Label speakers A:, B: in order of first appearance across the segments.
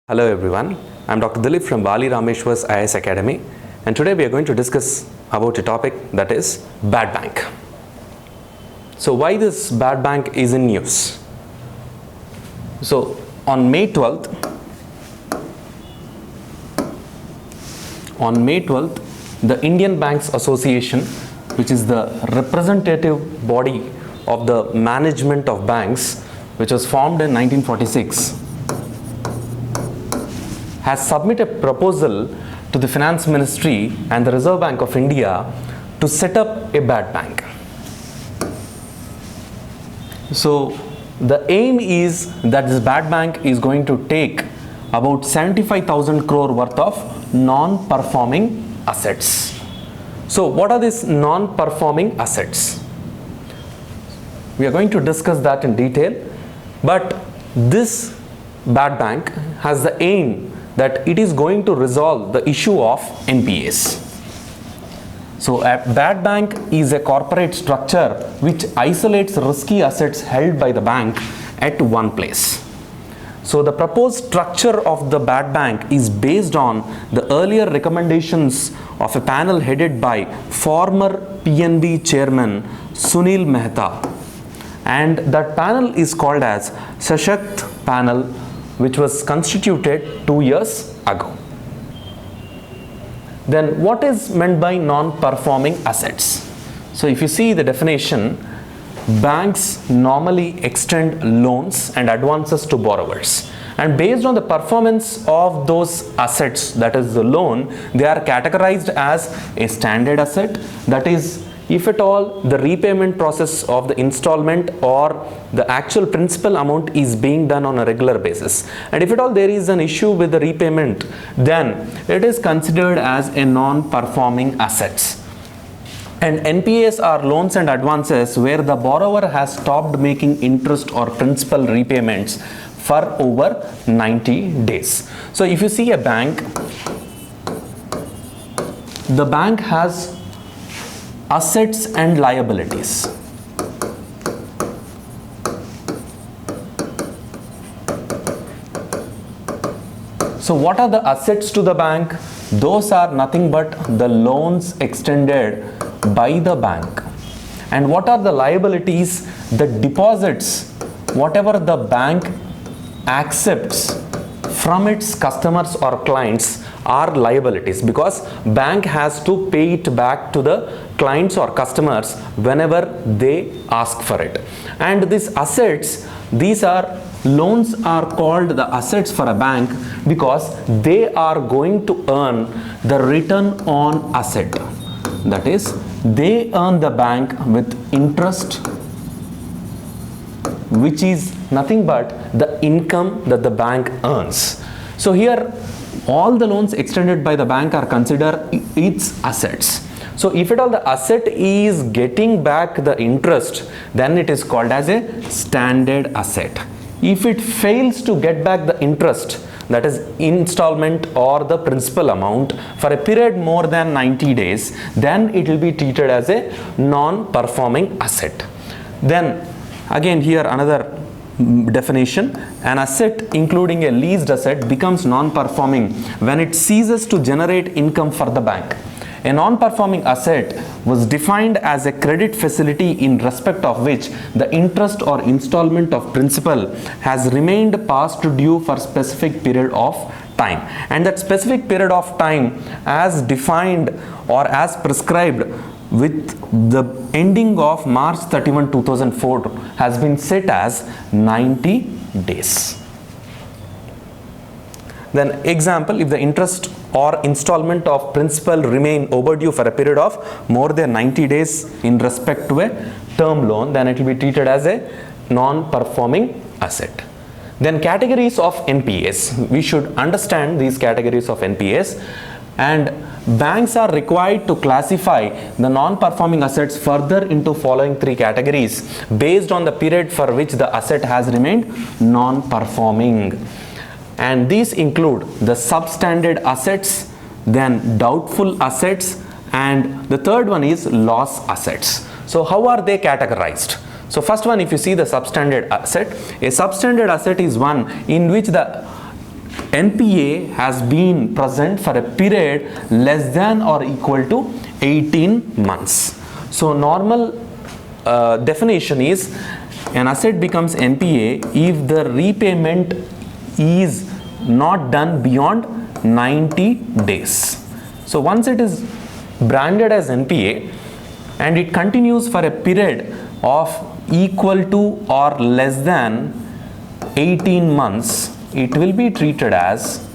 A: Hello everyone, I'm Dr. Dilip from Bali Rameshwar's IAS Academy, and today we are going to discuss about a topic that is bad bank. So why this bad bank is in news? So on May 12th, the Indian Banks Association, which is the representative body of the management of banks, which was formed in 1946, has submitted a proposal to the Finance Ministry and the Reserve Bank of India to set up a bad bank. So the aim is that this bad bank is going to take about 75,000 crore worth of non-performing assets. So what are these non-performing assets? We are going to discuss that in detail, but this bad bank has the aim that it is going to resolve the issue of NPAs. So a bad bank is a corporate structure which isolates risky assets held by the bank at one place. So the proposed structure of the bad bank is based on the earlier recommendations of a panel headed by former PNB chairman Sunil Mehta, and that panel is called as Sashakt panel, which was constituted 2 years ago. Then what is meant by non-performing assets? So if you see the definition, banks normally extend loans and advances to borrowers, and based on the performance of those assets, that is the loan, they are categorized as a standard asset, that is, if at all the repayment process of the installment or the actual principal amount is being done on a regular basis, and if at all there is an issue with the repayment, then it is considered as a non-performing assets. And NPAs are loans and advances where the borrower has stopped making interest or principal repayments for over 90 days. So if you see a bank, the bank has assets and liabilities. So what are the assets to the bank? Those are nothing but the loans extended by the bank. And what are the liabilities? The deposits, whatever the bank accepts from its customers or clients are liabilities, because bank has to pay it back to the clients or customers whenever they ask for it. And these assets, these are loans are called the assets for a bank because they are going to earn the return on asset. That is, they earn the bank with interest, which is nothing but the income that the bank earns. So here all the loans extended by the bank are considered its assets. So if at all the asset is getting back the interest, then it is called as a standard asset. If it fails to get back the interest, that is installment or the principal amount, for a period more than 90 days, then it will be treated as a non-performing asset. Then again here another definition, an asset including a leased asset becomes non-performing when it ceases to generate income for the bank. A non-performing asset was defined as a credit facility in respect of which the interest or installment of principal has remained past due for specific period of time, and that specific period of time as defined or as prescribed with the ending of March 31, 2004 has been set as 90 days. Then example, if the interest or installment of principal remain overdue for a period of more than 90 days in respect to a term loan, then it will be treated as a non-performing asset. Then categories of NPAs. We should understand these categories of NPAs, and banks are required to classify the non-performing assets further into following three categories based on the period for which the asset has remained non-performing. And these include the substandard assets, then doubtful assets, and the third one is loss assets. So how are they categorized? So first one, if you see the substandard asset, a substandard asset is one in which the NPA has been present for a period less than or equal to 18 months. So normal definition is an asset becomes NPA if the repayment is not done beyond 90 days. So once it is branded as NPA and it continues for a period of equal to or less than 18 months, it will be treated as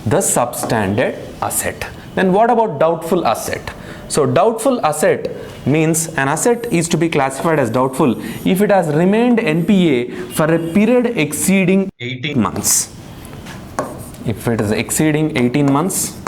A: the substandard asset. Then what about doubtful asset? So doubtful asset means an asset is to be classified as doubtful if it has remained NPA for a period exceeding 18 months. If it is exceeding 18 months,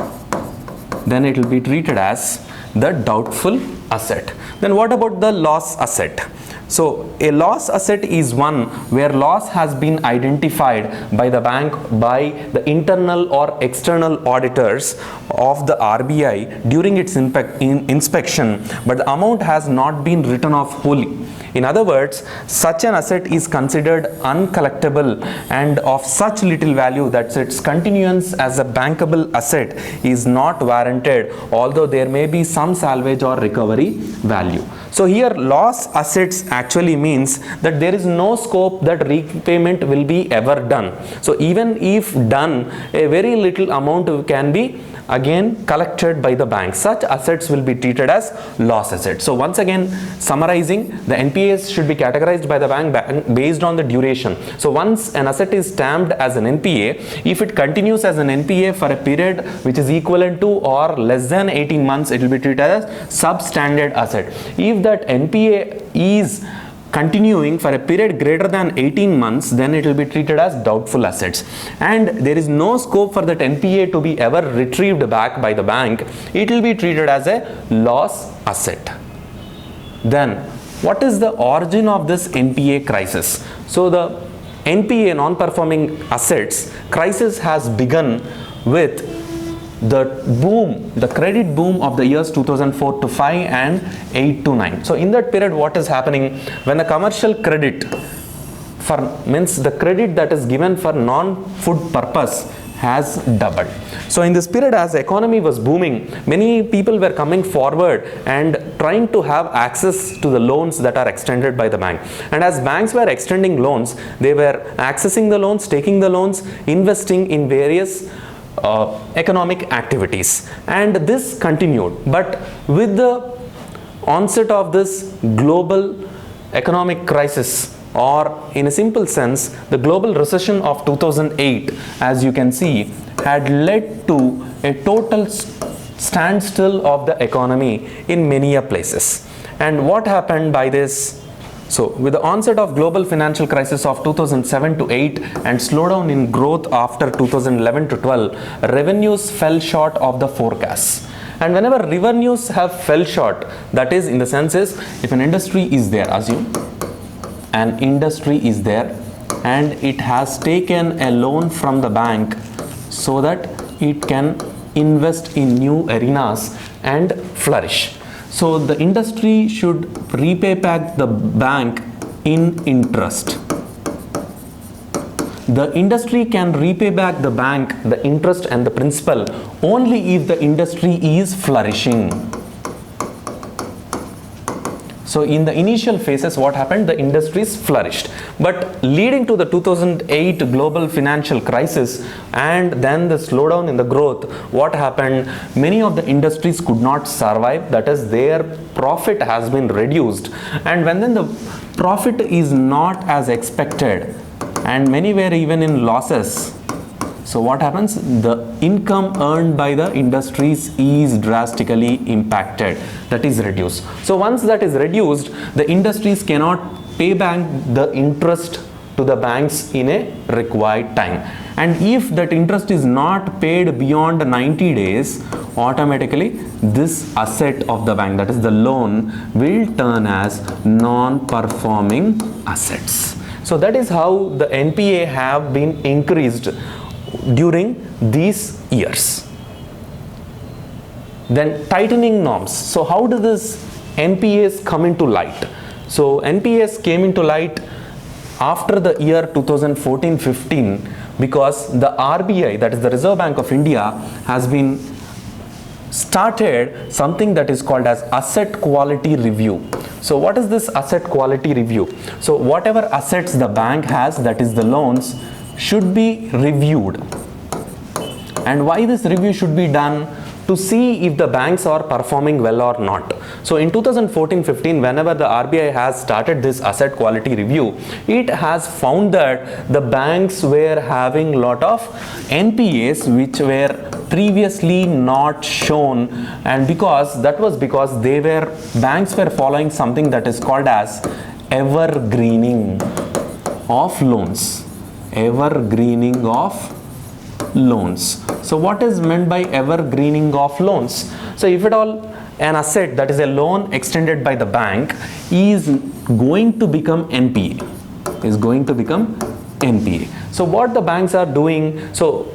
A: then it will be treated as the doubtful asset. Then what about the loss asset? So a loss asset is one where loss has been identified by the bank by the internal or external auditors of the RBI during its inspection, but the amount has not been written off wholly. In other words, such an asset is considered uncollectible and of such little value that its continuance as a bankable asset is not warranted, although there may be some salvage or recovery value. So here loss assets actually means that there is no scope that repayment will be ever done. So even if done, a very little amount can be again collected by the bank. Such assets will be treated as loss assets. So once again summarizing, the NPAs should be categorized by the bank based on the duration. So once an asset is stamped as an NPA, if it continues as an NPA for a period which is equivalent to or less than 18 months, it will be treated as substandard asset. If that NPA is continuing for a period greater than 18 months, then it will be treated as doubtful assets. And there is no scope for that NPA to be ever retrieved back by the bank. It will be treated as a loss asset. Then what is the origin of this NPA crisis? So the NPA, non-performing assets crisis, has begun with the boom, the credit boom of the years 2004 to 5 and 8 to 9. So in that period, what is happening when the commercial credit for means the credit that is given for non-food purpose has doubled. So in this period, as the economy was booming, many people were coming forward and trying to have access to the loans that are extended by the bank. And as banks were extending loans, they were accessing the loans, taking the loans, investing in various economic activities, and this continued. But with the onset of this global economic crisis, or in a simple sense the global recession of 2008, as you can see, had led to a total standstill of the economy in many places. And what happened by this? So with the onset of global financial crisis of 2007 to 8 and slowdown in growth after 2011 to 12, revenues fell short of the forecasts. And whenever revenues have fell short, that is, in the sense is, if an industry is there, assume an industry is there and it has taken a loan from the bank so that it can invest in new arenas and flourish. So the industry should repay back the bank in interest. The industry can repay back the bank the interest and the principal only if the industry is flourishing. So in the initial phases, what happened? The industries flourished. But leading to the 2008 global financial crisis and then the slowdown in the growth, what happened? Many of the industries could not survive. That is, their profit has been reduced. And when then the profit is not as expected, and many were even in losses. So what happens? The income earned by the industries is drastically impacted, that is reduced. So once that is reduced, the industries cannot pay back the interest to the banks in a required time. And if that interest is not paid beyond 90 days, automatically this asset of the bank, that is the loan, will turn as non-performing assets. So that is how the NPA have been increased during these years. Then tightening norms. So how do this NPAs come into light? So NPAs came into light after the year 2014-15, because the RBI, that is the Reserve Bank of India, has been started something that is called as asset quality review. So what is this asset quality review? So whatever assets the bank has, that is the loans, should be reviewed. And why this review should be done? To see if the banks are performing well or not. So in 2014-15, whenever the RBI has started this asset quality review, it has found that the banks were having lot of NPAs which were previously not shown, and because banks were following something that is called as evergreening of loans. Evergreening of loans. So what is meant by evergreening of loans? So if at all an asset, that is a loan extended by the bank, is going to become NPA, So what the banks are doing, so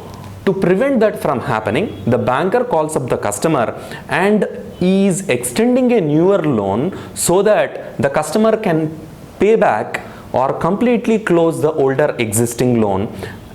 A: to prevent that from happening, the banker calls up the customer and is extending a newer loan so that the customer can pay back or completely close the older existing loan,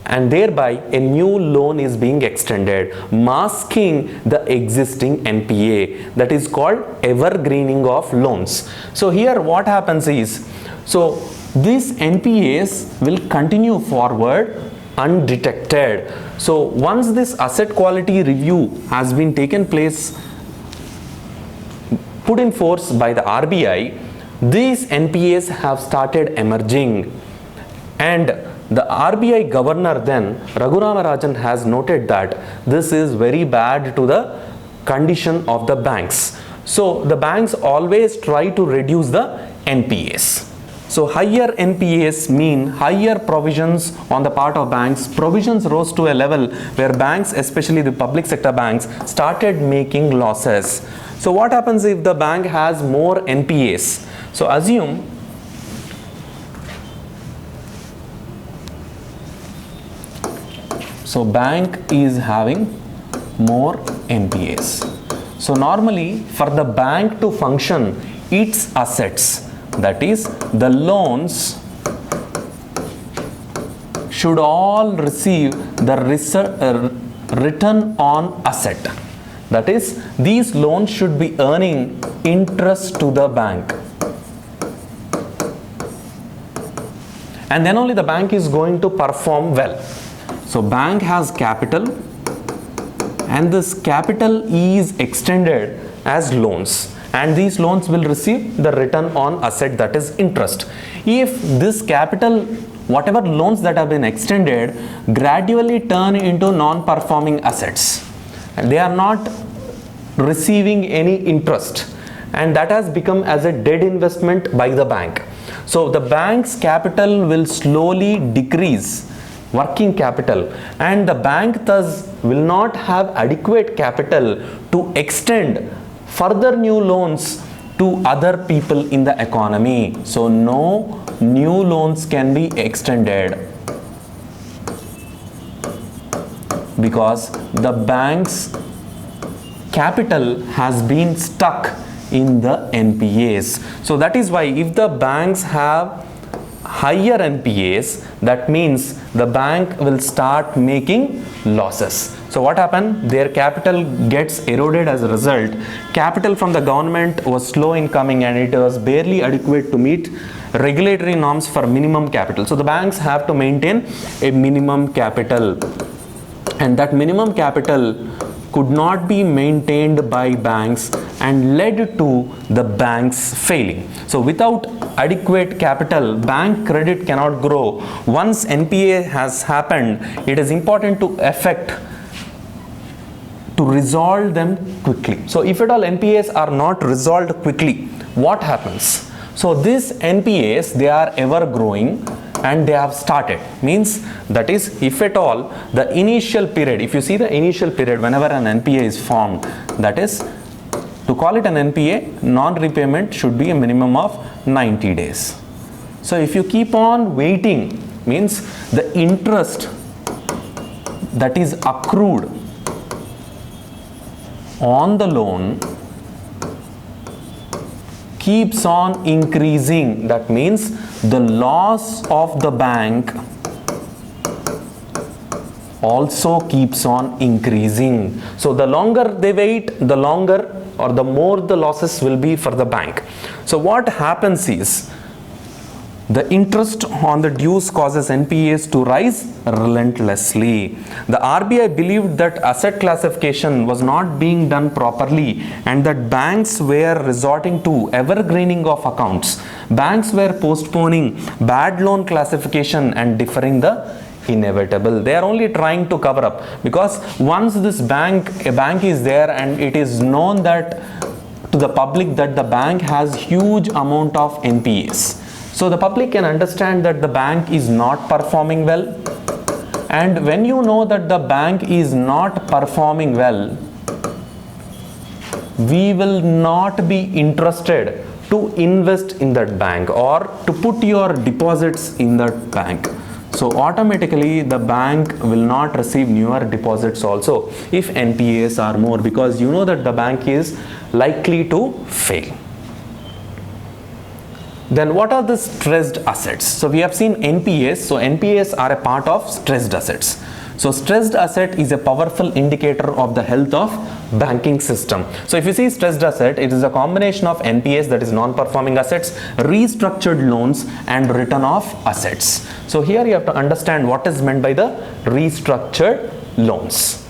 A: and thereby a new loan is being extended, masking the existing NPA. That is called evergreening of loans. So here what happens is, so these NPAs will continue forward undetected. So once this asset quality review has been taken place, put in force by the RBI, these NPAs have started emerging, and the RBI governor then, Raghurama Rajan, has noted that this is very bad to the condition of the banks. So the banks always try to reduce the NPAs. So higher NPAs mean higher provisions on the part of banks. Provisions rose to a level where banks, especially the public sector banks, started making losses. So what happens if the bank has more NPAs? So assume bank is having more NPAs. So normally for the bank to function, its assets, that is the loans, should all receive the return on asset. That is, these loans should be earning interest to the bank. And then only the bank is going to perform well. So bank has capital, and this capital is extended as loans, and these loans will receive the return on asset, that is interest. If this capital, whatever loans that have been extended, gradually turn into non-performing assets, and they are not receiving any interest, and that has become as a dead investment by the bank. So the bank's capital will slowly decrease, working capital, and the bank thus will not have adequate capital to extend further new loans to other people in the economy. So no new loans can be extended because the bank's capital has been stuck in the NPAs. So that is why if the banks have higher NPAs, that means the bank will start making losses. So what happened? Their capital gets eroded as a result. Capital from the government was slow in coming, and it was barely adequate to meet regulatory norms for minimum capital. So the banks have to maintain a minimum capital, and that minimum capital could not be maintained by banks and led to the banks failing. So without adequate capital, bank credit cannot grow. Once NPA has happened, it is important to resolve them quickly. So if at all NPAs are not resolved quickly, what happens? So these NPAs, they are ever growing, and they have started, means that is, if at all the initial period, if you see the initial period whenever an NPA is formed, that is, to call it an NPA, non-repayment should be a minimum of 90 days. So if you keep on waiting, means the interest that is accrued on the loan keeps on increasing. That means the loss of the bank also keeps on increasing. So the longer they wait, the longer or the more the losses will be for the bank. So what happens is, the interest on the dues causes NPAs to rise relentlessly. The RBI believed that asset classification was not being done properly and that banks were resorting to evergreening of accounts. Banks were postponing bad loan classification and deferring the inevitable. They are only trying to cover up, because once a bank is there and it is known that to the public that the bank has huge amount of NPAs. So the public can understand that the bank is not performing well, and when you know that the bank is not performing well, we will not be interested to invest in that bank or to put your deposits in that bank. So automatically the bank will not receive newer deposits also if NPAs are more, because you know that the bank is likely to fail. Then what are the stressed assets? So we have seen NPAs. So NPAs are a part of stressed assets. So stressed asset is a powerful indicator of the health of banking system. So if you see stressed asset, it is a combination of NPAs, that is non-performing assets, restructured loans and written off assets. So here you have to understand what is meant by the restructured loans.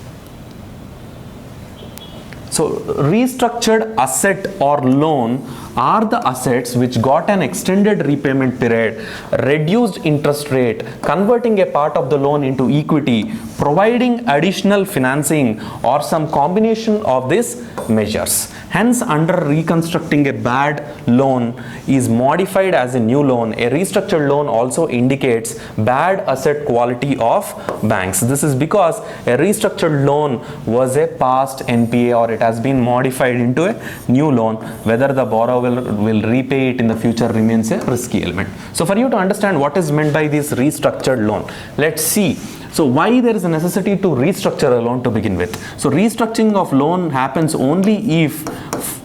A: So restructured asset or loan are the assets which got an extended repayment period, reduced interest rate, converting a part of the loan into equity, providing additional financing, or some combination of these measures. Hence, under reconstructing a bad loan is modified as a new loan. A restructured loan also indicates bad asset quality of banks. This is because a restructured loan was a past NPA or it has been modified into a new loan. Whether the borrower will repay it in the future remains a risky element. So for you to understand what is meant by this restructured loan, let's see. So why there is a necessity to restructure a loan to begin with? So restructuring of loan happens only if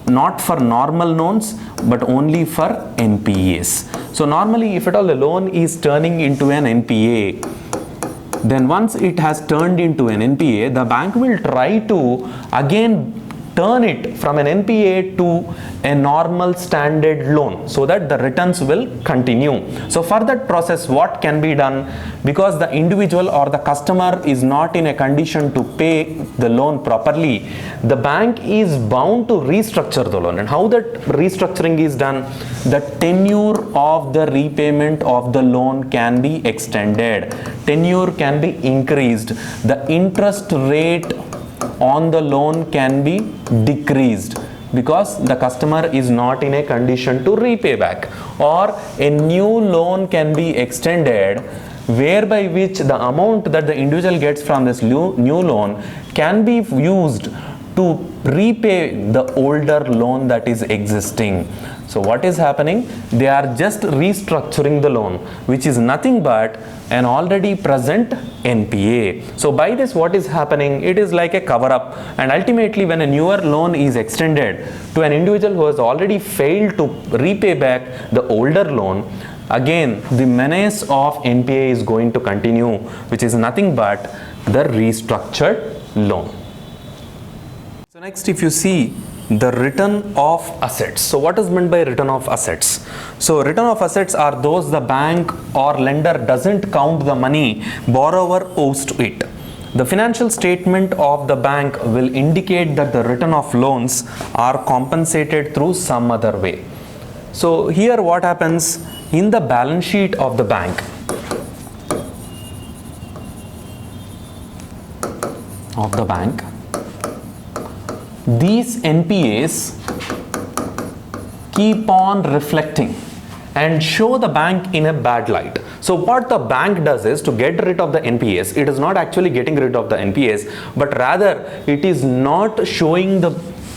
A: not for normal loans but only for NPAs. So normally if at all the loan is turning into an NPA, then once it has turned into an NPA, the bank will try to again turn it from an NPA to a normal standard loan so that the returns will continue. So for that process, what can be done? Because the individual or the customer is not in a condition to pay the loan properly, the bank is bound to restructure the loan. And how that restructuring is done? The tenure of the repayment of the loan can be extended. Tenure can be increased. The interest rate on the loan can be decreased because the customer is not in a condition to repay back, or a new loan can be extended whereby which the amount that the individual gets from this new loan can be used to repay the older loan that is existing. So what is happening? They are just restructuring the loan, which is nothing but an already present NPA. So by this, what is happening? It is like a cover up, and ultimately when a newer loan is extended to an individual who has already failed to repay back the older loan, again the menace of NPA is going to continue, which is nothing but the restructured loan. So next, if you see the return of assets. So what is meant by return of assets? So return of assets are those the bank or lender doesn't count the money borrower owes to it. The financial statement of the bank will indicate that the return of loans are compensated through some other way. So here what happens in the balance sheet of the bank? These NPAs keep on reflecting and show the bank in a bad light. So what the bank does is to get rid of the NPAs. It is not actually getting rid of the NPAs, but rather it is not showing the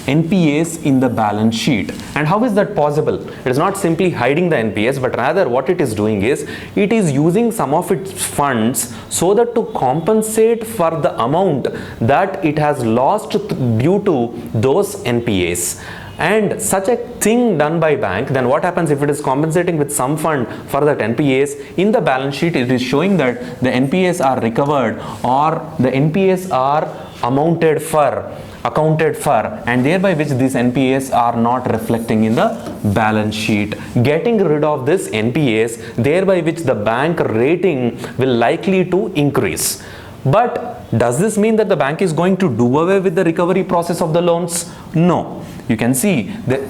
A: NPAs in the balance sheet. And how is that possible? It is not simply hiding the NPAs, but rather what it is doing is it is using some of its funds so that to compensate for the amount that it has lost due to those NPAs. and such a thing done by bank, then what happens if it is compensating with some fund for that NPAs? In the balance sheet, it is showing that the NPAs are recovered or the NPAs are accounted for, and thereby which these NPAs are not reflecting in the balance sheet. Getting rid of this NPAs, thereby which the bank rating will likely to increase. But does this mean that the bank is going to do away with the recovery process of the loans? No. You can see that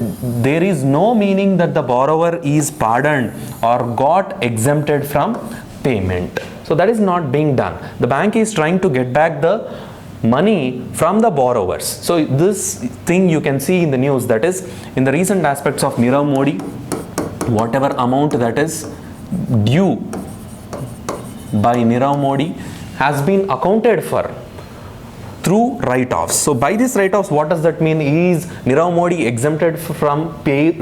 A: there is no meaning that the borrower is pardoned or got exempted from payment. So that is not being done. The bank is trying to get back the money from the borrowers. So this thing you can see in the news, that is in the recent aspects of Nirav Modi, whatever amount that is due by Nirav Modi has been accounted for through write-offs. So by this write-offs, what does that mean? Is Nirav Modi exempted from pay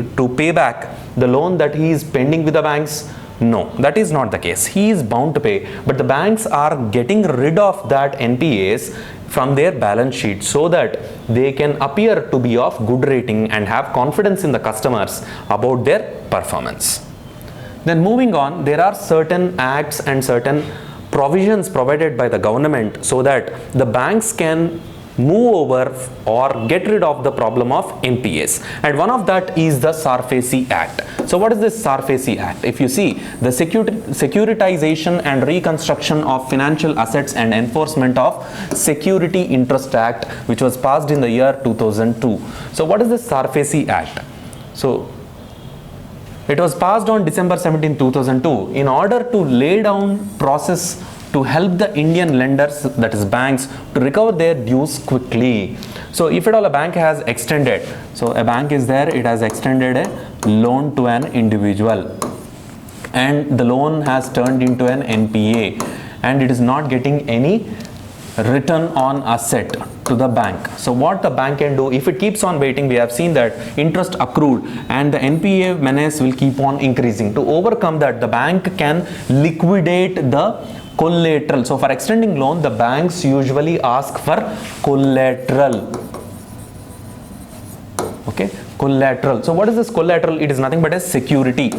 A: back the loan that he is pending with the banks? No, that is not the case. He is bound to pay, but the banks are getting rid of that NPAs from their balance sheet so that they can appear to be of good rating and have confidence in the customers about their performance. Then moving on, there are certain acts and certain provisions provided by the government so that the banks can move over or get rid of the problem of NPAs, and one of that is the SARFAESI Act. So what is this SARFAESI Act? If you see, the Securitization and Reconstruction of Financial Assets and Enforcement of Security Interest Act, which was passed in the year 2002. So what is this SARFAESI Act? So it was passed on December 17, 2002 in order to lay down process to help the Indian lenders, that is banks, to recover their dues quickly. So if at all a bank has extended, so a bank is there, it has extended a loan to an individual and the loan has turned into an NPA and it is not getting any return on asset to the bank. So what the bank can do, if it keeps on waiting, we have seen that interest accrued and the NPA menace will keep on increasing. To overcome that, the bank can liquidate the collateral. So for extending loan, the banks usually ask for collateral. Okay, collateral. So what is this collateral? It is nothing but a security.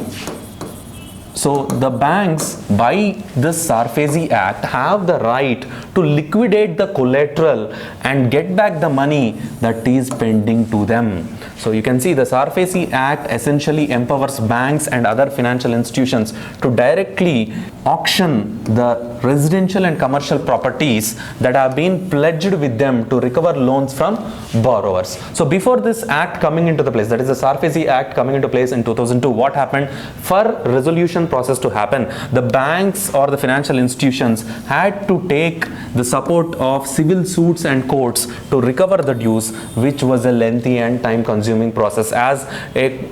A: So the banks, by this SARFAESI Act, have the right to liquidate the collateral and get back the money that is pending to them. So you can see the SARFAESI Act essentially empowers banks and other financial institutions to directly auction the residential and commercial properties that have been pledged with them to recover loans from borrowers. So before this act coming into the place, that is the SARFAESI Act coming into place in 2002, what happened? For resolution process to happen, the banks or the financial institutions had to take the support of civil suits and courts to recover the dues, which was a lengthy and time consuming process. As a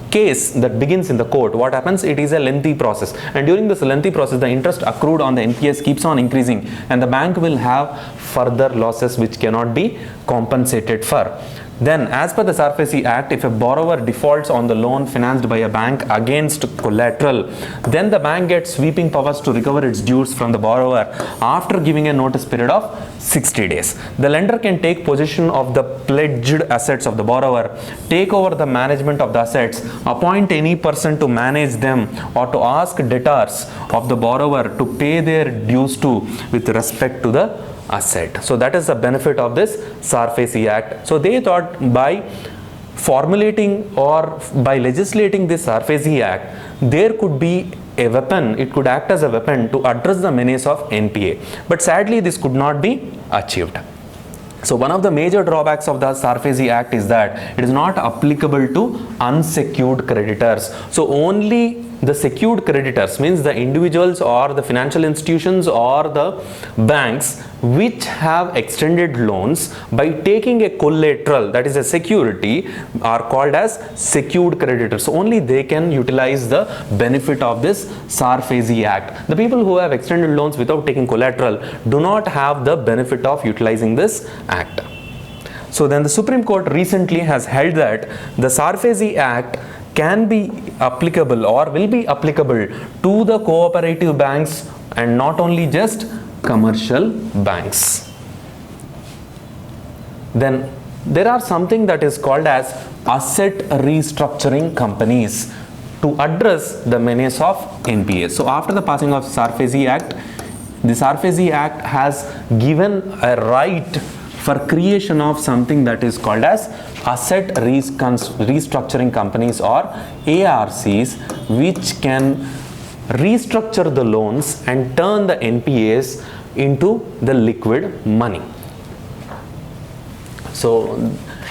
A: case that begins in the court, what happens? It is a lengthy process, and during this lengthy process, the interest accrued on the NPAs keeps on increasing and the bank will have further losses which cannot be compensated for. Then, as per the SARFAESI Act, if a borrower defaults on the loan financed by a bank against collateral, then the bank gets sweeping powers to recover its dues from the borrower after giving a notice period of 60 days. The lender can take possession of the pledged assets of the borrower, take over the management of the assets, appoint any person to manage them, or to ask debtors of the borrower to pay their dues to with respect to the asset. So that is the benefit of this SARFAESI Act. So they thought by formulating or by legislating this SARFAESI Act, there could be a weapon, it could act as a weapon to address the menace of NPA. But sadly, this could not be achieved. So one of the major drawbacks of the SARFAESI Act is that it is not applicable to unsecured creditors. So only the secured creditors, means the individuals or the financial institutions or the banks which have extended loans by taking a collateral, that is a security, are called as secured creditors. So only they can utilize the benefit of this SARFAESI Act. The people who have extended loans without taking collateral do not have the benefit of utilizing this act. So then the Supreme Court recently has held that the SARFAESI Act can be applicable or will be applicable to the cooperative banks and not only just commercial banks. Then there are something that is called as asset restructuring companies to address the menace of NPAs. So after the passing of Sarfazi Act, the Sarfazi Act has given a right for creation of something that is called as asset restructuring companies or ARCs, which can restructure the loans and turn the NPAs into the liquid money. So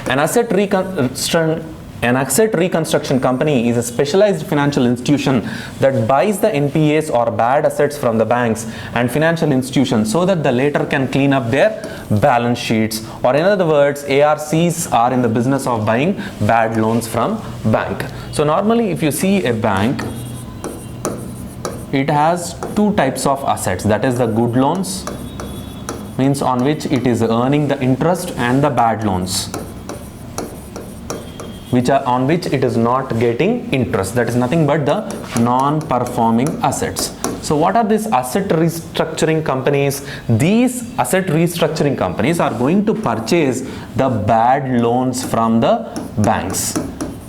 A: an asset reconstruction company is a specialized financial institution that buys the NPAs or bad assets from the banks and financial institutions so that the latter can clean up their balance sheets, or in other words, ARCs are in the business of buying bad loans from bank. So normally if you see a bank, it has two types of assets, that is the good loans, means on which it is earning the interest, and the bad loans, which are on which it is not getting interest, that is nothing but the non-performing assets. So what are these asset restructuring companies? These asset restructuring companies are going to purchase the bad loans from the banks.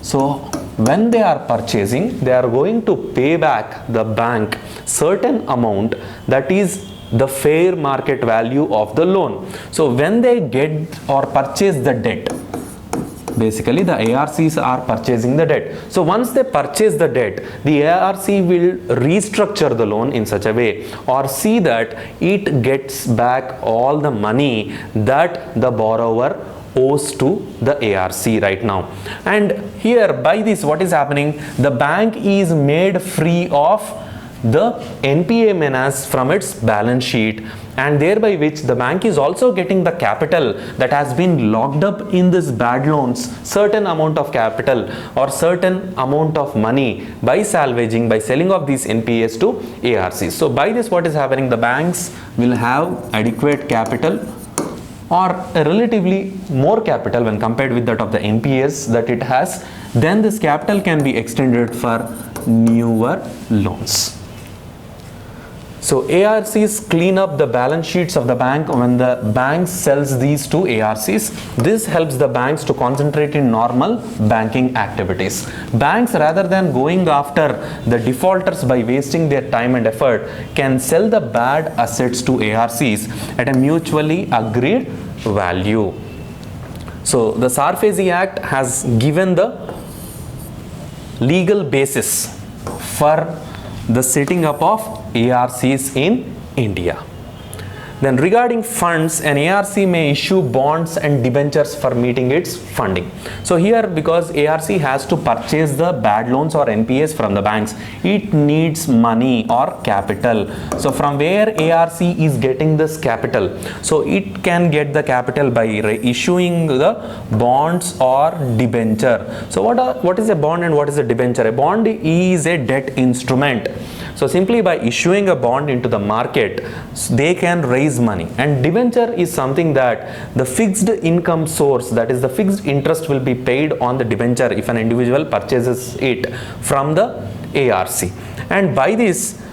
A: So when they are purchasing, they are going to pay back the bank certain amount, that is the fair market value of the loan. So when they get or purchase the debt, basically the ARCs are purchasing the debt. So once they purchase the debt, the ARC will restructure the loan in such a way, or see that it gets back all the money that the borrower owes to the ARC right now. And here by this, what is happening? The bank is made free of the NPA menace from its balance sheet, and thereby which the bank is also getting the capital that has been locked up in this bad loans, certain amount of capital or certain amount of money, by salvaging, by selling of these NPAs to ARCs. So by this, what is happening? The banks will have adequate capital, or a relatively more capital when compared with that of the NPAs that it has. Then this capital can be extended for newer loans. So ARCs clean up the balance sheets of the bank when the bank sells these to ARCs. This helps the banks to concentrate in normal banking activities. Banks, rather than going after the defaulters by wasting their time and effort, can sell the bad assets to ARCs at a mutually agreed value. So the Sarfazi Act has given the legal basis for the setting up of ARCs in India. Then regarding funds, an ARC may issue bonds and debentures for meeting its funding. So here, because ARC has to purchase the bad loans or NPAs from the banks, it needs money or capital. So from where ARC is getting this capital? So it can get the capital by issuing the bonds or debenture. So what is a bond and what is a debenture? A bond is a debt instrument. So simply by issuing a bond into the market, they can raise money. And debenture is something that the fixed income source, that is the fixed interest, will be paid on the debenture if an individual purchases it from the ARC. And by this,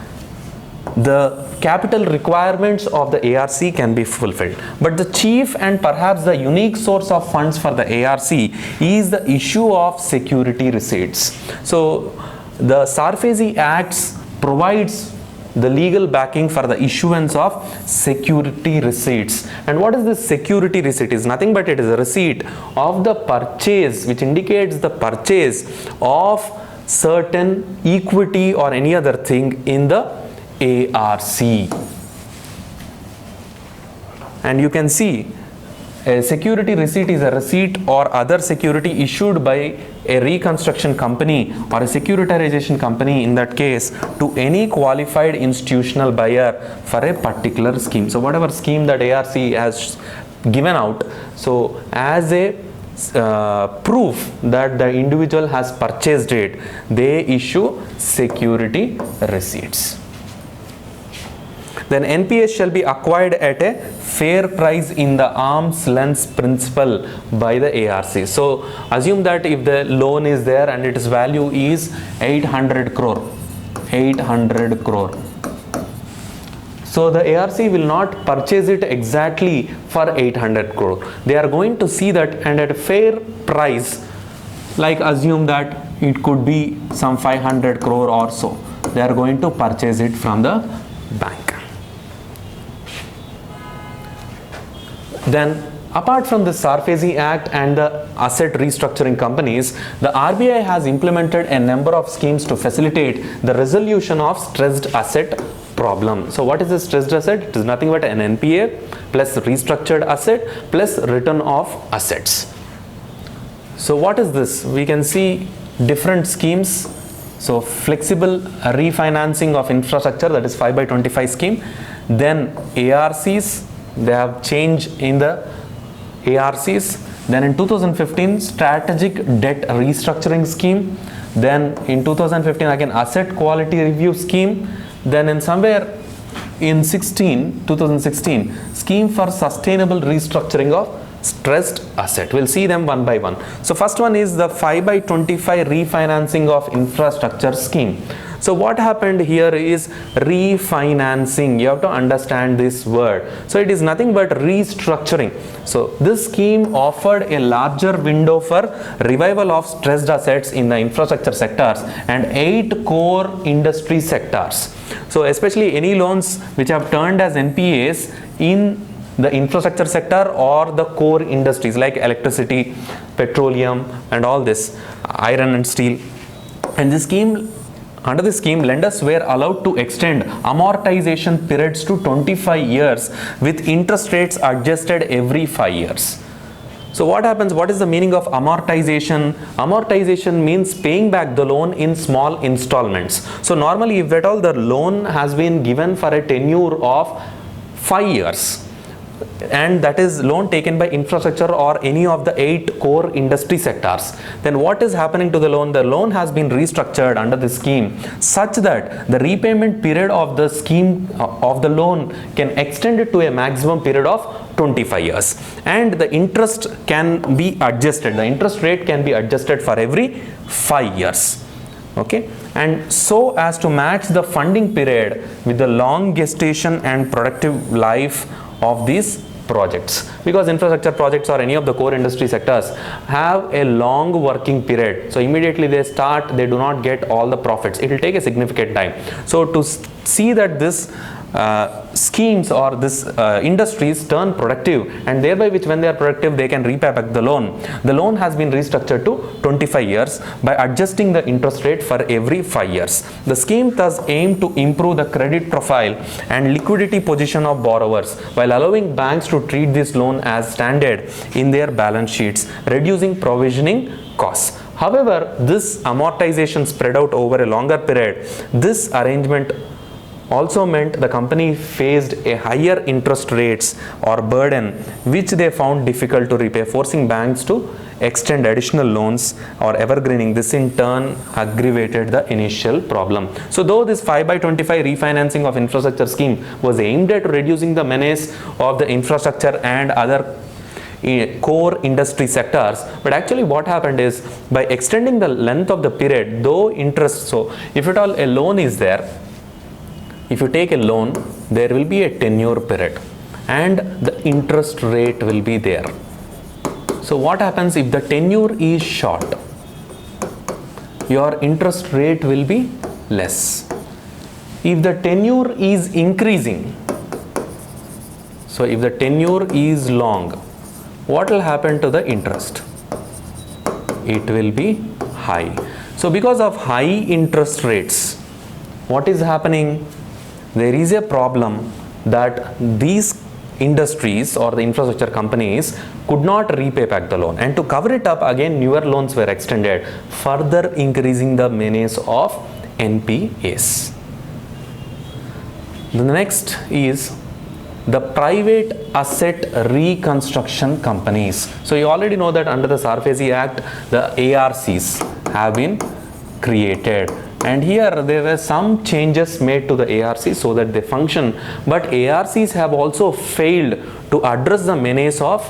A: the capital requirements of the ARC can be fulfilled. But the chief and perhaps the unique source of funds for the ARC is the issue of security receipts. So the Sarfazi Acts provides the legal backing for the issuance of security receipts. And what is this security receipt? Is nothing but it is a receipt of the purchase, which indicates the purchase of certain equity or any other thing in the ARC. And you can see a security receipt is a receipt or other security issued by a reconstruction company or a securitization company, in that case, to any qualified institutional buyer for a particular scheme. So whatever scheme that ARC has given out, so as a proof that the individual has purchased it, they issue security receipts. Then NPS shall be acquired at a fair price in the arm's length principle by the ARC. So assume that if the loan is there and its value is 800 crore. So the ARC will not purchase it exactly for 800 crore. They are going to see that, and at a fair price, like assume that it could be some 500 crore or so, they are going to purchase it from the bank. Then apart from the SARFAESI Act and the asset restructuring companies, the RBI has implemented a number of schemes to facilitate the resolution of stressed asset problem. So what is a stressed asset? It is nothing but an NPA plus restructured asset plus return of assets. So what is this? We can see different schemes. So flexible refinancing of infrastructure, that is 5/25 scheme. Then ARCs, they have changed in the ARCs. Then in 2015, strategic debt restructuring scheme. Then in 2015 again asset quality review scheme. Then in somewhere in 2016 scheme for sustainable restructuring of stressed asset. We'll see them one by one. So first one is the 5/25 refinancing of infrastructure scheme. So what happened here is refinancing. You have to understand this word. So it is nothing but restructuring. So this scheme offered a larger window for revival of stressed assets in the infrastructure sectors and 8 core industry sectors. So especially any loans which have turned as NPAs in the infrastructure sector or the core industries like electricity, petroleum and all this, iron and steel. And this scheme, under this scheme, lenders were allowed to extend amortization periods to 25 years with interest rates adjusted every 5 years. So what happens? What is the meaning of amortization? Amortization means paying back the loan in small installments. So normally if at all the loan has been given for a tenure of 5 years, and that is loan taken by infrastructure or any of the 8 core industry sectors, then what is happening to the loan? The loan has been restructured under the scheme such that the repayment period of the scheme of the loan can extend it to a maximum period of 25 years, and the interest can be adjusted, the interest rate can be adjusted for every 5 years. Okay, and so as to match the funding period with the long gestation and productive life of these projects, because infrastructure projects or any of the core industry sectors have a long working period. So immediately they start, they do not get all the profits. It will take a significant time. So to see that this schemes or this industries turn productive, and thereby which when they are productive they can repay back the loan has been restructured to 25 years by adjusting the interest rate for every 5 years. The scheme thus aimed to improve the credit profile and liquidity position of borrowers while allowing banks to treat this loan as standard in their balance sheets, reducing provisioning costs. However, this amortization spread out over a longer period. This arrangement also meant the company faced a higher interest rates or burden which they found difficult to repay, forcing banks to extend additional loans or evergreening. This in turn aggravated the initial problem. So though this 5/25 refinancing of infrastructure scheme was aimed at reducing the menace of the infrastructure and other core industry sectors, but actually what happened is by extending the length of the period, though interest, so if at all a loan is there, if you take a loan, there will be a tenure period and the interest rate will be there. So what happens if the tenure is short? Your interest rate will be less. If the tenure is increasing, so if the tenure is long, what will happen to the interest? It will be high. So because of high interest rates, what is happening? There is a problem that these industries or the infrastructure companies could not repay back the loan, and to cover it up again newer loans were extended, further increasing the menace of NPAs. The next is the private asset reconstruction companies. So you already know that under the SARFAESI Act the ARCs have been created, and here there were some changes made to the ARCs so that they function, but ARCs have also failed to address the menace of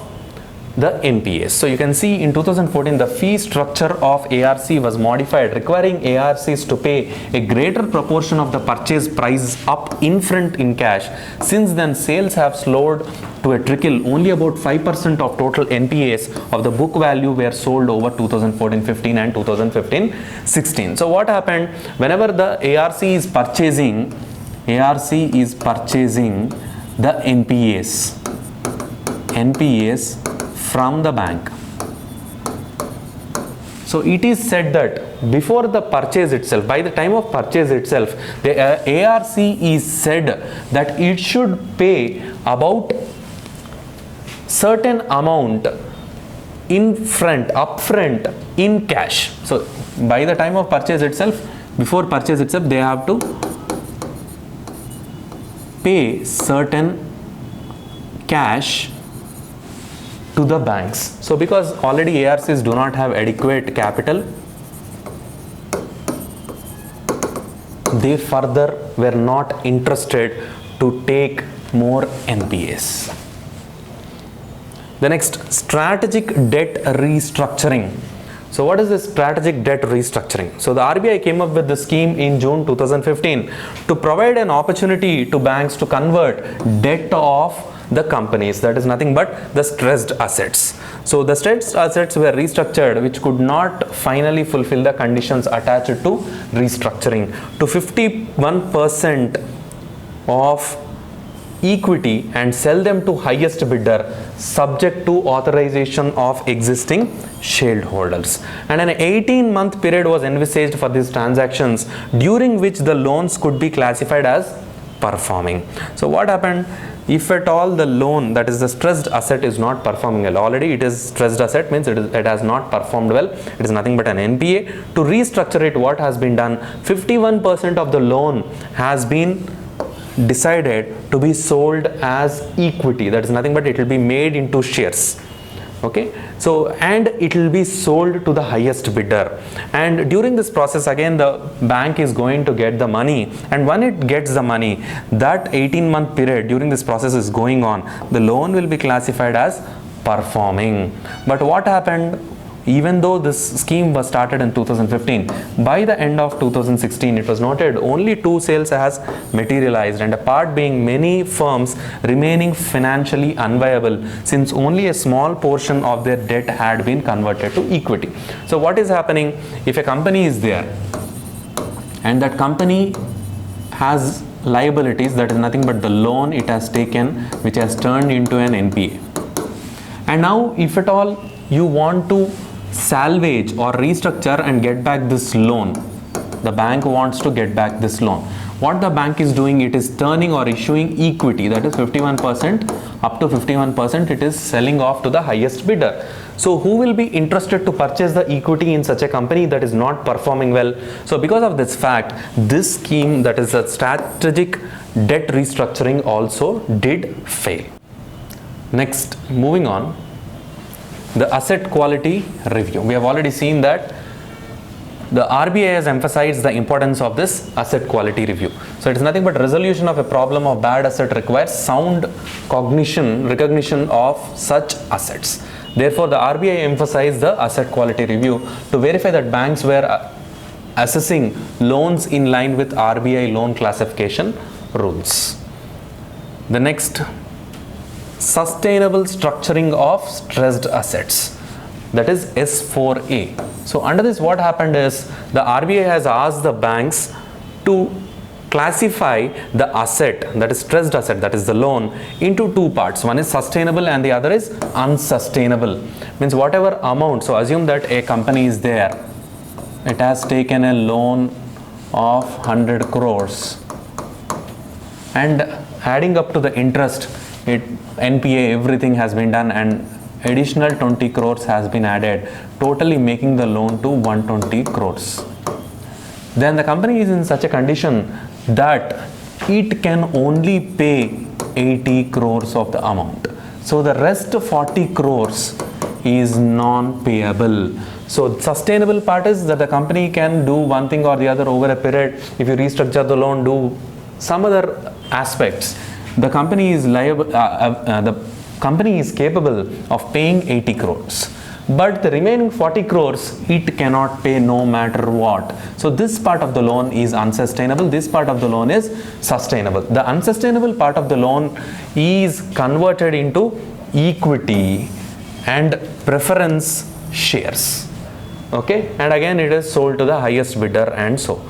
A: the NPAs. So you can see in 2014 the fee structure of ARC was modified, requiring ARCs to pay a greater proportion of the purchase price up in front in cash. Since then, sales have slowed to a trickle. Only about 5% of total NPAs of the book value were sold over 2014-15 and 2015-16. So what happened? Whenever the ARC is purchasing the NPAs from the bank. So it is said that before the purchase itself, by the time of purchase itself, the ARC is said that it should pay about certain amount upfront in cash. So by the time of purchase itself, before purchase itself, they have to pay certain cash to the banks. So because already ARCs do not have adequate capital, they further were not interested to take more NPAs. The next, strategic debt restructuring. So what is this strategic debt restructuring? So the RBI came up with the scheme in June 2015 to provide an opportunity to banks to convert debt of the companies, that is nothing but the stressed assets. So the stressed assets were restructured which could not finally fulfill the conditions attached to restructuring to 51% of equity and sell them to highest bidder subject to authorization of existing shareholders. And an 18-month period was envisaged for these transactions, during which the loans could be classified as performing. So what happened? If at all the loan, that is the stressed asset, is not performing well, already it is stressed asset, means it has not performed well, it is nothing but an NPA. To restructure it, what has been done? 51% of the loan has been decided to be sold as equity, that is nothing but it will be made into shares. Okay, so and it will be sold to the highest bidder, and during this process again the bank is going to get the money, and when it gets the money, that 18-month period during this process is going on, the loan will be classified as performing. But what happened? Even though this scheme was started in 2015, by the end of 2016 it was noted only 2 sales has materialized, and apart being many firms remaining financially unviable since only a small portion of their debt had been converted to equity. So what is happening? If a company is there and that company has liabilities, that is nothing but the loan it has taken which has turned into an NPA, and now if at all you want to salvage or restructure and get back this loan, the bank wants to get back this loan, what the bank is doing, it is turning or issuing equity, that is 51%, up to 51% it is selling off to the highest bidder. So who will be interested to purchase the equity in such a company that is not performing well? So because of this fact, this scheme, that is a strategic debt restructuring, also did fail. Next, moving on, the asset quality review. We have already seen that the RBI has emphasized the importance of this asset quality review. So it is nothing but resolution of a problem of bad asset requires sound recognition of such assets. Therefore, the RBI emphasized the asset quality review to verify that banks were assessing loans in line with RBI loan classification rules. The next, sustainable structuring of stressed assets, that is S4A. So under this, what happened is the RBI has asked the banks to classify the asset, that is stressed asset, that is the loan, into 2 parts. One is sustainable and the other is unsustainable. Means whatever amount, so assume that a company is there, it has taken a loan of 100 crores and adding up to the interest, NPA, everything has been done, and additional 20 crores has been added, totally making the loan to 120 crores. Then the company is in such a condition that it can only pay 80 crores of the amount. So the rest 40 crores is non-payable. So sustainable part is that the company can do one thing or the other over a period. If you restructure the loan, do some other aspects, the company is liable, the company is capable of paying 80 crores. But the remaining 40 crores, it cannot pay no matter what. So this part of the loan is unsustainable. This part of the loan is sustainable. The unsustainable part of the loan is converted into equity and preference shares. Okay, and again it is sold to the highest bidder and so.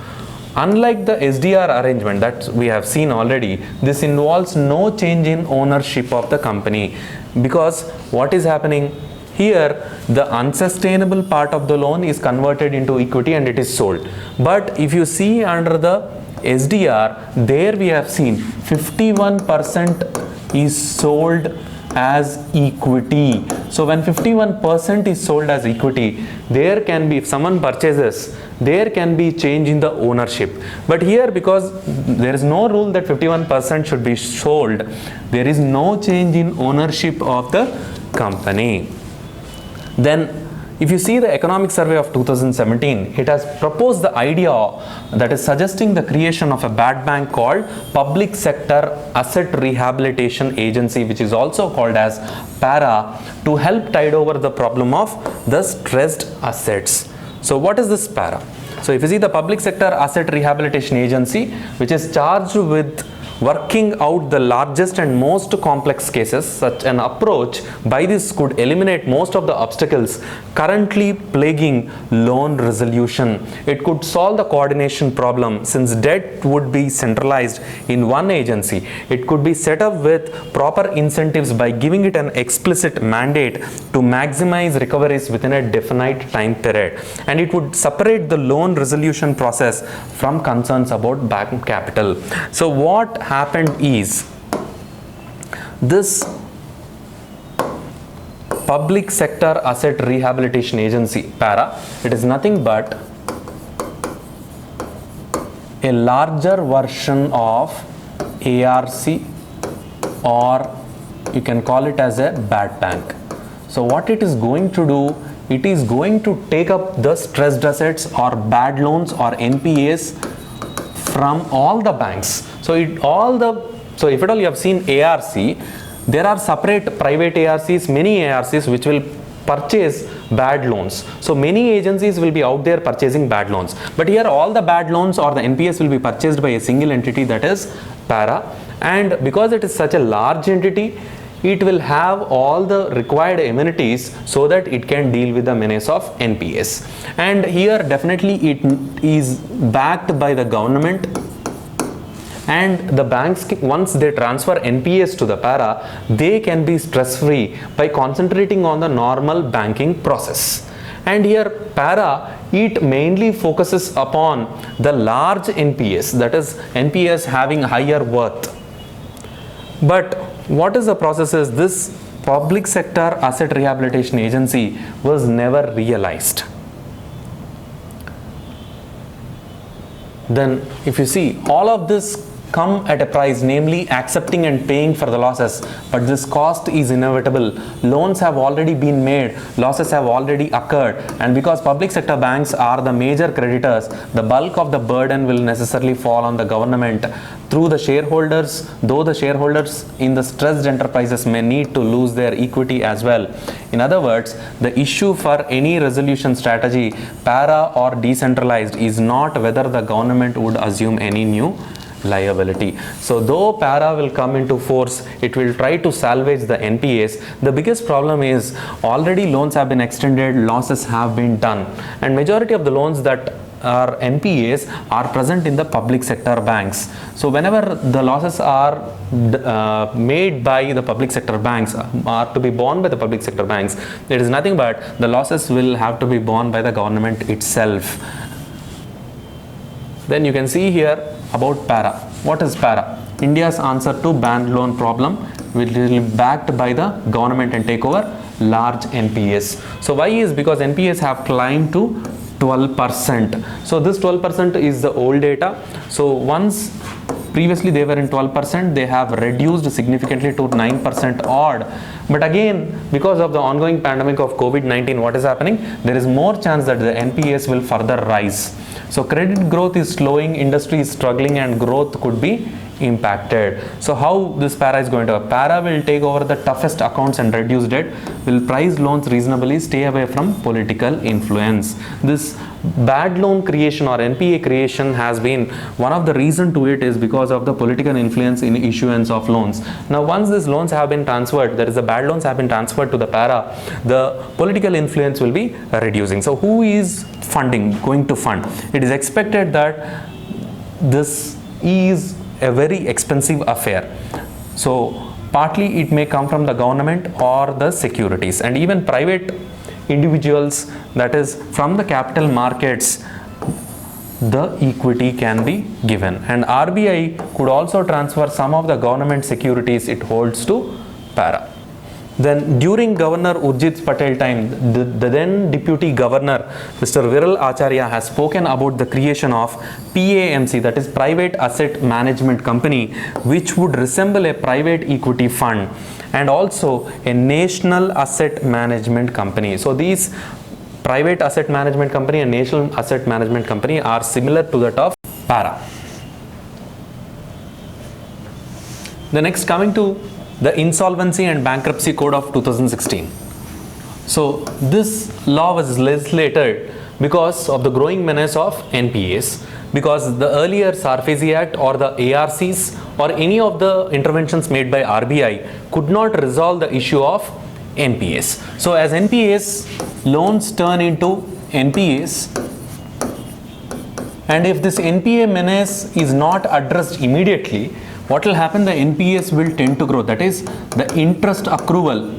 A: Unlike the SDR arrangement that we have seen already, this involves no change in ownership of the company, because what is happening here, the unsustainable part of the loan is converted into equity and it is sold. But if you see under the SDR, there we have seen 51% is sold as equity. So when 51% is sold as equity, there can be, if someone purchases, there can be change in the ownership. But here, because there is no rule that 51% should be sold, there is no change in ownership of the company. Then if you see the economic survey of 2017, it has proposed the idea that is suggesting the creation of a bad bank called Public Sector Asset Rehabilitation Agency, which is also called as PARA, to help tide over the problem of the stressed assets. So what is this PARA? So if you see the Public Sector Asset Rehabilitation Agency, which is charged with working out the largest and most complex cases, such an approach by this could eliminate most of the obstacles currently plaguing loan resolution. It could solve the coordination problem, since debt would be centralized in one agency. It could be set up with proper incentives by giving it an explicit mandate to maximize recoveries within a definite time period. And it would separate the loan resolution process from concerns about bank capital. So what happened is, this Public Sector Asset Rehabilitation Agency, PARA, it is nothing but a larger version of ARC, or you can call it as a bad bank. So what it is going to do, it is going to take up the stressed assets or bad loans or NPAs from all the banks. So if at all you have seen ARC, there are separate private ARCs, many ARCs which will purchase bad loans. So many agencies will be out there purchasing bad loans. But here all the bad loans or the NPAs will be purchased by a single entity, that is PARA. And because it is such a large entity, it will have all the required amenities so that it can deal with the menace of NPAs. And here definitely it is backed by the government, and the banks, once they transfer NPAs to the PARA, they can be stress-free by concentrating on the normal banking process. And here PARA, it mainly focuses upon the large NPAs, that is NPAs having higher worth. But what is the process is, this Public Sector Asset Rehabilitation Agency was never realized. Then if you see, all of this come at a price, namely accepting and paying for the losses, but this cost is inevitable. Loans have already been made, losses have already occurred, and because public sector banks are the major creditors, the bulk of the burden will necessarily fall on the government through the shareholders, though the shareholders in the stressed enterprises may need to lose their equity as well. In other words, the issue for any resolution strategy, PARA or decentralized, is not whether the government would assume any new liability. So though PARA will come into force, it will try to salvage the NPAs. The biggest problem is, already loans have been extended, losses have been done, and majority of the loans that are NPAs are present in the public sector banks. So whenever the losses are made by the public sector banks, are to be borne by the public sector banks, it is nothing but the losses will have to be borne by the government itself. Then you can see here about PARA. What is PARA? India's answer to bad loan problem, which will be backed by the government and take over large NPAs. So why is? Because NPAs have climbed to 12%. So this 12% is the old data. So once previously they were in 12%, they have reduced significantly to 9% odd. But again, because of the ongoing pandemic of COVID-19, what is happening? There is more chance that the NPAs will further rise. So credit growth is slowing, industry is struggling, and growth could be impacted. So how this para is going to, para will take over the toughest accounts and reduce debt, will price loans reasonably, stay away from political influence. This bad loan creation or NPA creation has been one of the reason to it is because of the political influence in issuance of loans. Now once these loans have been transferred, there is a bad loans have been transferred to the para, the political influence will be reducing. So who is going to fund? It is expected that this is a very expensive affair. So partly it may come from the government or the securities, and even private individuals, that is from the capital markets, the equity can be given, and RBI could also transfer some of the government securities it holds to para. Then during Governor Urjit Patel time, the then Deputy Governor Mr. Viral Acharya has spoken about the creation of PAMC, that is Private Asset Management Company, which would resemble a private equity fund, and also a National Asset Management Company. So these Private Asset Management Company and National Asset Management Company are similar to that of para. The next, coming to the Insolvency and Bankruptcy Code of 2016. So this law was legislated because of the growing menace of NPAs, because the earlier SARFAESI Act or the ARCs or any of the interventions made by RBI could not resolve the issue of NPAs. So as NPAs, loans turn into NPAs, and if this NPA menace is not addressed immediately, what will happen? The NPAs will tend to grow, that is the interest accrual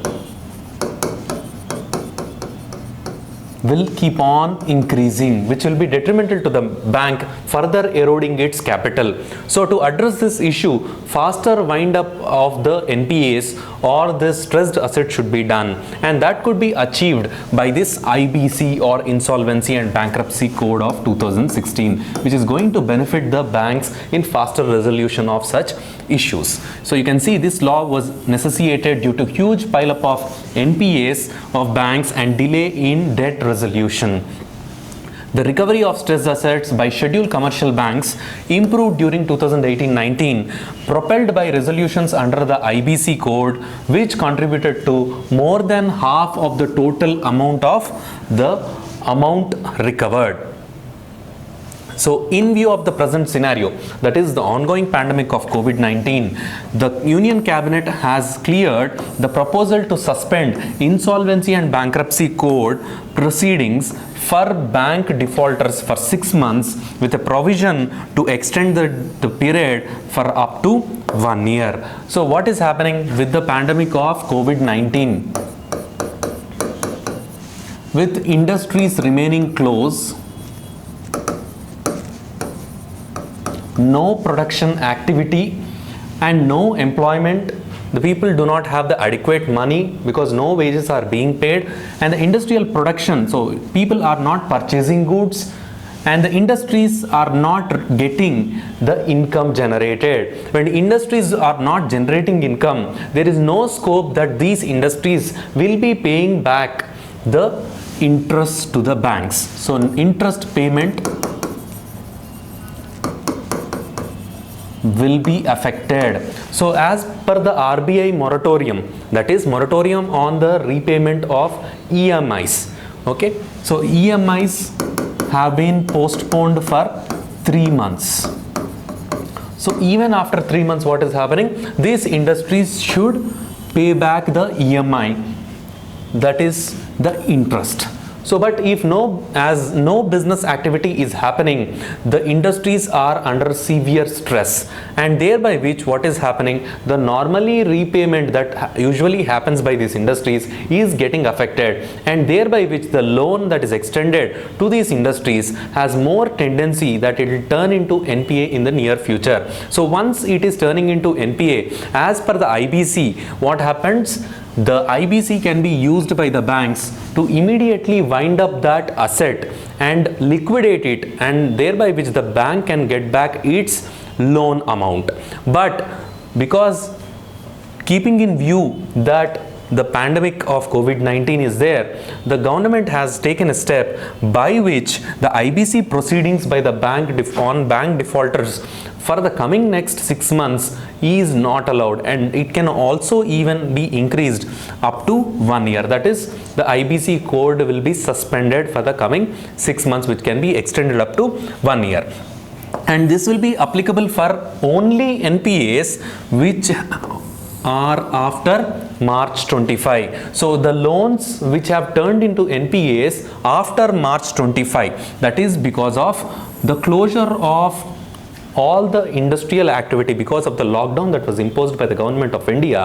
A: will keep on increasing, which will be detrimental to the bank, further eroding its capital. So to address this issue, faster wind up of the NPAs or the stressed asset should be done, and that could be achieved by this IBC or Insolvency and Bankruptcy Code of 2016, which is going to benefit the banks in faster resolution of such issues. So you can see this law was necessitated due to huge pileup of NPAs of banks and delay in debt resolution. The recovery of stressed assets by scheduled commercial banks improved during 2018-19, propelled by resolutions under the IBC code, which contributed to more than half of the total amount of the amount recovered. So in view of the present scenario, that is the ongoing pandemic of COVID-19, the Union Cabinet has cleared the proposal to suspend Insolvency and Bankruptcy Code proceedings for bank defaulters for 6 months, with a provision to extend the period for up to 1 year. So what is happening with the pandemic of COVID-19? With industries remaining closed, no production activity and no employment, the people do not have the adequate money because no wages are being paid, and the industrial production, so people are not purchasing goods and the industries are not getting the income generated. When industries are not generating income, there is no scope that these industries will be paying back the interest to the banks. So interest payment will be affected. So as per the RBI moratorium, that is moratorium on the repayment of EMIs, okay, so EMIs have been postponed for 3 months. So even after 3 months, what is happening? These industries should pay back the EMI, that is the interest. So but if no business activity is happening, the industries are under severe stress, and thereby which what is happening, the normally repayment that usually happens by these industries is getting affected, and thereby which the loan that is extended to these industries has more tendency that it will turn into NPA in the near future. So once it is turning into NPA, as per the IBC, what happens? The IBC can be used by the banks to immediately wind up that asset and liquidate it, and thereby which the bank can get back its loan amount. But because keeping in view that the pandemic of COVID-19 is there, the government has taken a step by which the IBC proceedings by the bank defaulters for the coming next 6 months is not allowed, and it can also even be increased up to 1 year. That is, the IBC code will be suspended for the coming 6 months, which can be extended up to 1 year. And this will be applicable for only NPAs which are after March 25. So the loans which have turned into NPAs after March 25, that is because of the closure of all the industrial activity because of the lockdown that was imposed by the government of India.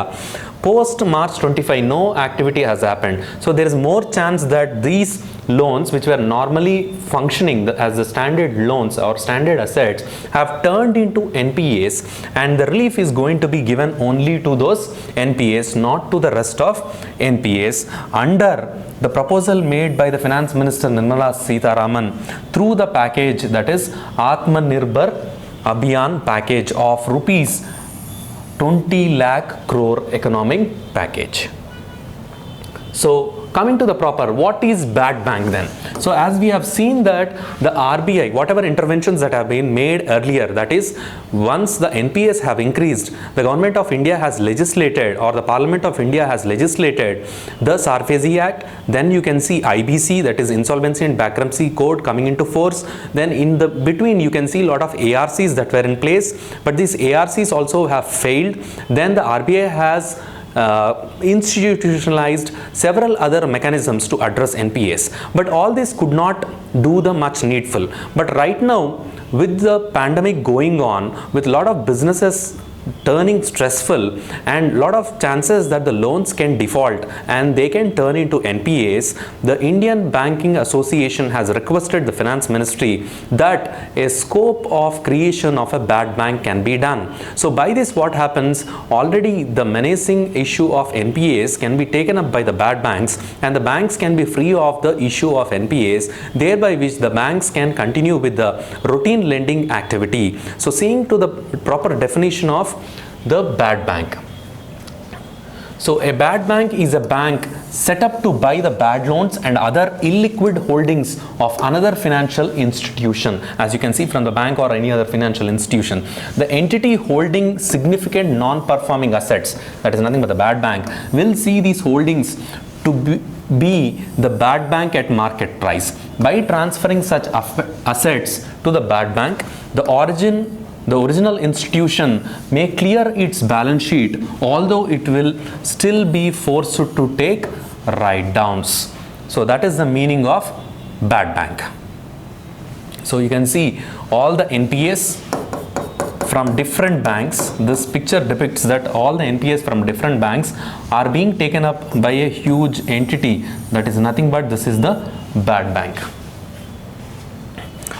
A: Post March 25, no activity has happened. So there is more chance that these loans which were normally functioning as the standard loans or standard assets have turned into NPAs, and the relief is going to be given only to those NPAs, not to the rest of NPAs, under the proposal made by the Finance Minister Nirmala Sitharaman through the package, that is Atmanirbhar Abhiyan package of rupees 20 lakh crore economic package. So coming to the proper, what is bad bank then? So as we have seen that the RBI, whatever interventions that have been made earlier, that is, once the NPAs have increased, the government of India has legislated, or the Parliament of India has legislated the SARFAESI Act. Then you can see IBC, that is Insolvency and Bankruptcy Code, coming into force. Then in the between you can see a lot of ARCs that were in place, but these ARCs also have failed. Then the RBI has institutionalized several other mechanisms to address NPAs, but all this could not do the much needful. But right now, with the pandemic going on, with a lot of businesses turning stressful and lot of chances that the loans can default and they can turn into NPAs, the Indian Banking Association has requested the Finance Ministry that a scope of creation of a bad bank can be done. So by this, what happens, already the menacing issue of NPAs can be taken up by the bad banks, and the banks can be free of the issue of NPAs, thereby which the banks can continue with the routine lending activity. So seeing to the proper definition of the bad bank. So a bad bank is a bank set up to buy the bad loans and other illiquid holdings of another financial institution, as you can see from the bank or any other financial institution. The entity holding significant non-performing assets, that is nothing but the bad bank, will see these holdings to be the bad bank at market price. By transferring such assets to the bad bank, the original institution may clear its balance sheet, although it will still be forced to take write-downs. So that is the meaning of bad bank. So you can see all the NPAs from different banks. This picture depicts that all the NPAs from different banks are being taken up by a huge entity, that is nothing but this is the bad bank.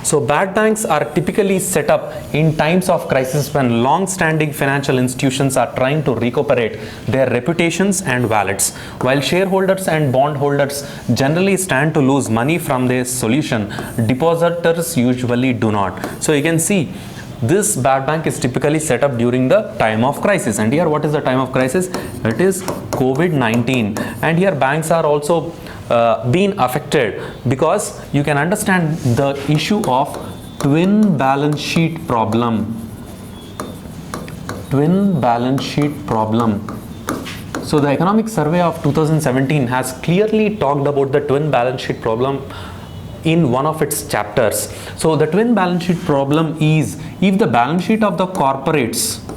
A: So bad banks are typically set up in times of crisis when long-standing financial institutions are trying to recuperate their reputations and wallets. While shareholders and bondholders generally stand to lose money from this solution, depositors usually do not. So you can see this bad bank is typically set up during the time of crisis. And here, what is the time of crisis? It is COVID-19. And here banks are also been affected, because you can understand the issue of twin balance sheet problem. Twin balance sheet problem. So the Economic Survey of 2017 has clearly talked about the twin balance sheet problem in one of its chapters. So the twin balance sheet problem is, if the balance sheet of the corporates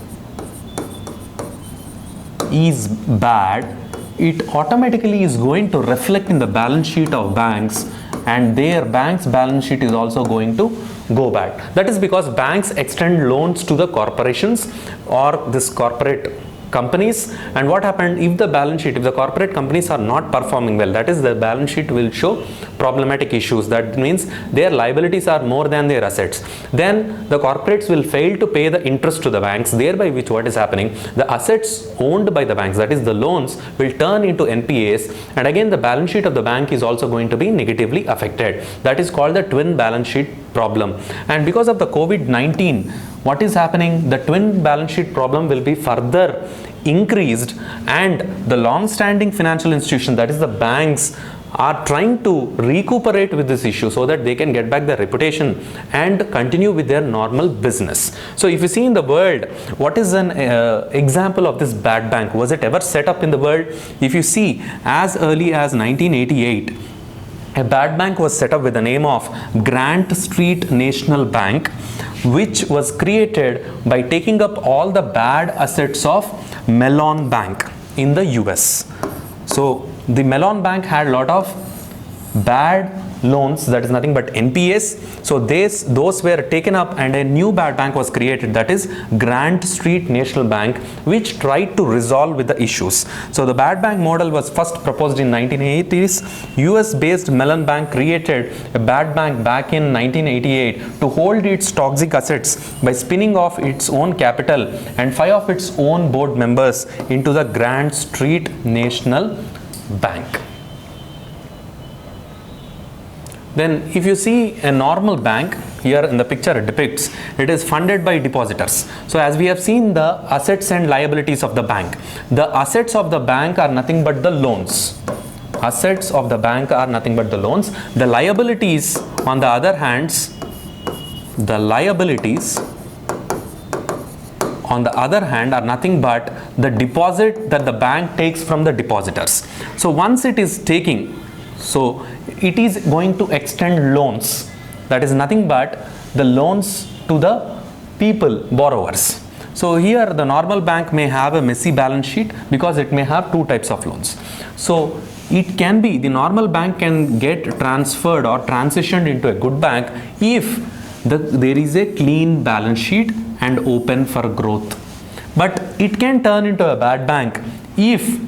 A: is bad, it automatically is going to reflect in the balance sheet of banks, and their bank's balance sheet is also going to go bad. That is because banks extend loans to the corporations or this corporate companies, and what happened, if the balance sheet, if the corporate companies are not performing well, that is, the balance sheet will show problematic issues. That means their liabilities are more than their assets. Then the corporates will fail to pay the interest to the banks, thereby which what is happening, the assets owned by the banks, that is the loans, will turn into NPAs, and again the balance sheet of the bank is also going to be negatively affected. That is called the twin balance sheet problem. And because of the COVID-19, what is happening, the twin balance sheet problem will be further increased, and the long-standing financial institution, that is the banks, are trying to recuperate with this issue so that they can get back their reputation and continue with their normal business. So if you see in the world, what is an example of this bad bank? Was it ever set up in the world? If you see, as early as 1988, a bad bank was set up with the name of Grant Street National Bank, which was created by taking up all the bad assets of Mellon Bank in the US. So the Mellon Bank had a lot of bad loans, that is nothing but NPAs. So those were taken up and a new bad bank was created, that is Grant Street National Bank, which tried to resolve with the issues. So the bad bank model was first proposed in 1980s. US based Mellon Bank created a bad bank back in 1988 to hold its toxic assets by spinning off its own capital and 5 of its own board members into the Grant Street National Bank. Then if you see a normal bank, here in the picture it depicts, it is funded by depositors. So as we have seen the assets and liabilities of the bank, the assets of the bank are nothing but the loans. Assets of the bank are nothing but the loans. The liabilities, on the other hand, are nothing but the deposit that the bank takes from the depositors. So once it is taking, so it is going to extend loans, that is nothing but the loans to the people, borrowers. So here the normal bank may have a messy balance sheet because it may have two types of loans. So it can be, the normal bank can get transferred or transitioned into a good bank if there is a clean balance sheet and open for growth. But it can turn into a bad bank if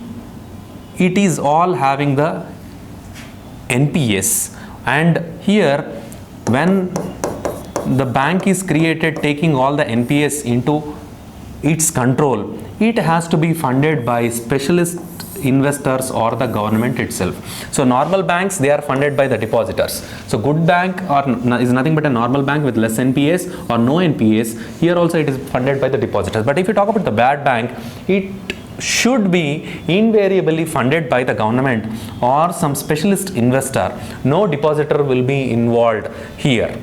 A: it is all having the NPS, and here when the bank is created taking all the NPS into its control, it has to be funded by specialist investors or the government itself. So normal banks, they are funded by the depositors. So good bank is nothing but a normal bank with less NPS or no NPS. Here also it is funded by the depositors. But if you talk about the bad bank, it should be invariably funded by the government or some specialist investor. No depositor will be involved here.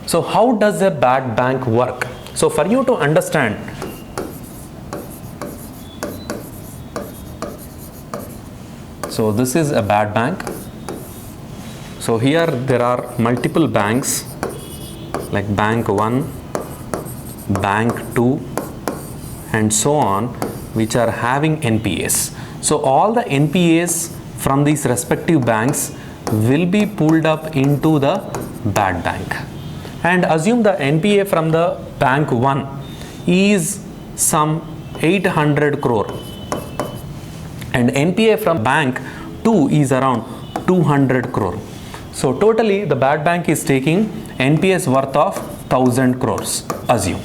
A: So how does a bad bank work? So for you to understand, so this is a bad bank. So here there are multiple banks like Bank 1, Bank 2, and so on, which are having NPAs. So all the NPAs from these respective banks will be pulled up into the bad bank. And assume the NPA from the Bank 1 is some 800 crore and NPA from Bank 2 is around 200 crore. So totally the bad bank is taking NPAs worth of 1000 crores, assume.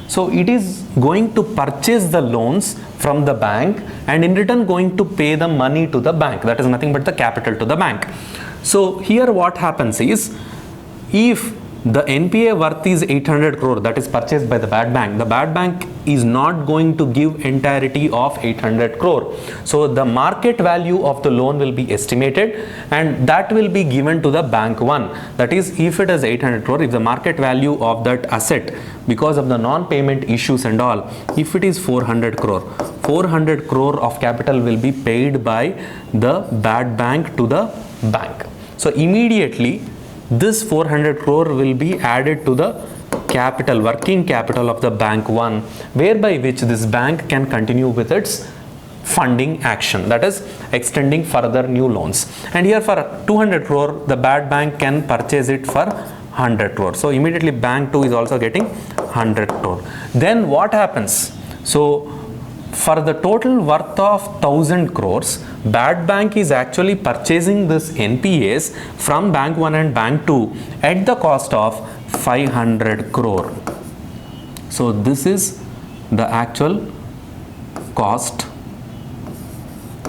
A: So it is going to purchase the loans from the bank and in return going to pay the money to the bank. That is nothing but the capital to the bank. So here what happens is, if the NPA worth is 800 crore that is purchased by the bad bank is not going to give entirety of 800 crore. So the market value of the loan will be estimated and that will be given to the Bank 1. That is, if it is 800 crore, if the market value of that asset because of the non-payment issues and all, if it is 400 crore, 400 crore of capital will be paid by the bad bank to the bank. So immediately this 400 crore will be added to the capital, working capital of the Bank 1, whereby which this bank can continue with its funding action, that is extending further new loans. And here for 200 crore, the bad bank can purchase it for 100 crore. So immediately Bank 2 is also getting 100 crore. Then what happens? So for the total worth of 1000 crores, bad bank is actually purchasing this NPAs from Bank 1 and Bank 2 at the cost of 500 crore. So this is the actual cost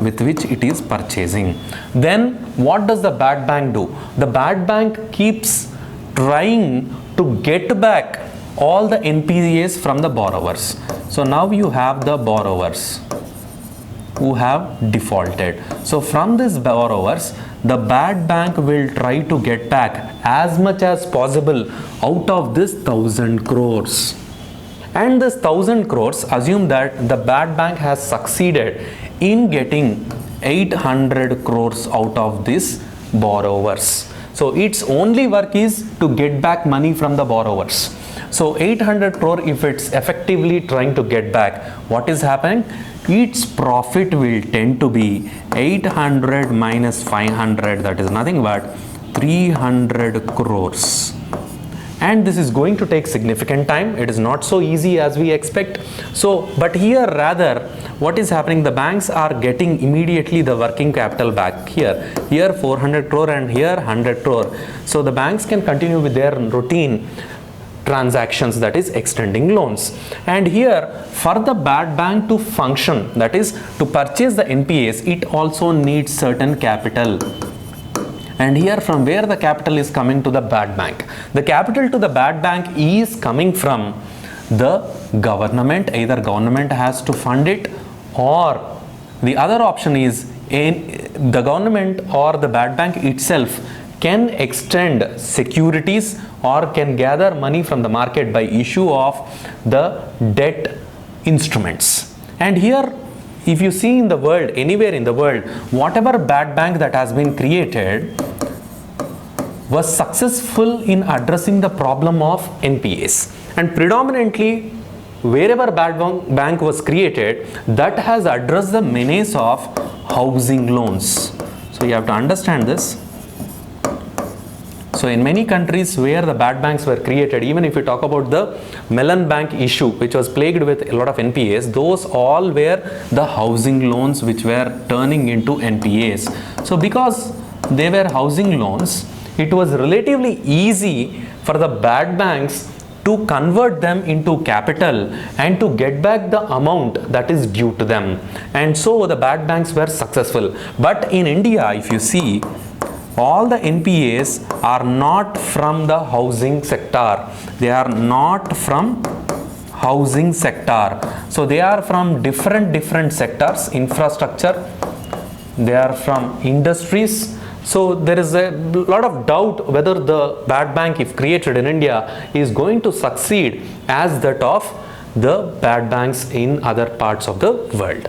A: with which it is purchasing. Then what does the bad bank do? The bad bank keeps trying to get back all the NPAs from the borrowers. So now you have the borrowers. who have defaulted. So from these borrowers, the bad bank will try to get back as much as possible out of this 1000 crores. And this 1000 crores, assume that the bad bank has succeeded in getting 800 crores out of these borrowers. So its only work is to get back money from the borrowers. So 800 crore, if it's effectively trying to get back, what is happening? Its profit will tend to be 800 minus 500, that is nothing but 300 crores. And this is going to take significant time. It is not so easy as we expect. So, but here rather, what is happening? The banks are getting immediately the working capital back here. Here 400 crore and here 100 crore. So the banks can continue with their routine transactions, that is extending loans. And here for the bad bank to function, that is to purchase the NPAs, it also needs certain capital. And here from where the capital is coming to the bad bank? The capital to the bad bank is coming from the government. Either government has to fund it, or the other option is the government or the bad bank itself can extend securities or can gather money from the market by issue of the debt instruments. And here, if you see in the world, anywhere in the world, whatever bad bank that has been created was successful in addressing the problem of NPAs. And predominantly, wherever bad bank was created, that has addressed the menace of housing loans. So you have to understand this. So in many countries where the bad banks were created, even if you talk about the Mellon Bank issue, which was plagued with a lot of NPAs, those all were the housing loans which were turning into NPAs. So because they were housing loans, it was relatively easy for the bad banks to convert them into capital and to get back the amount that is due to them. And so the bad banks were successful. But in India, if you see, all the NPAs are not from the housing sector. They are not from housing sector. So they are from different sectors, infrastructure, they are from industries. So there is a lot of doubt whether the bad bank, if created in India, is going to succeed as that of the bad banks in other parts of the world.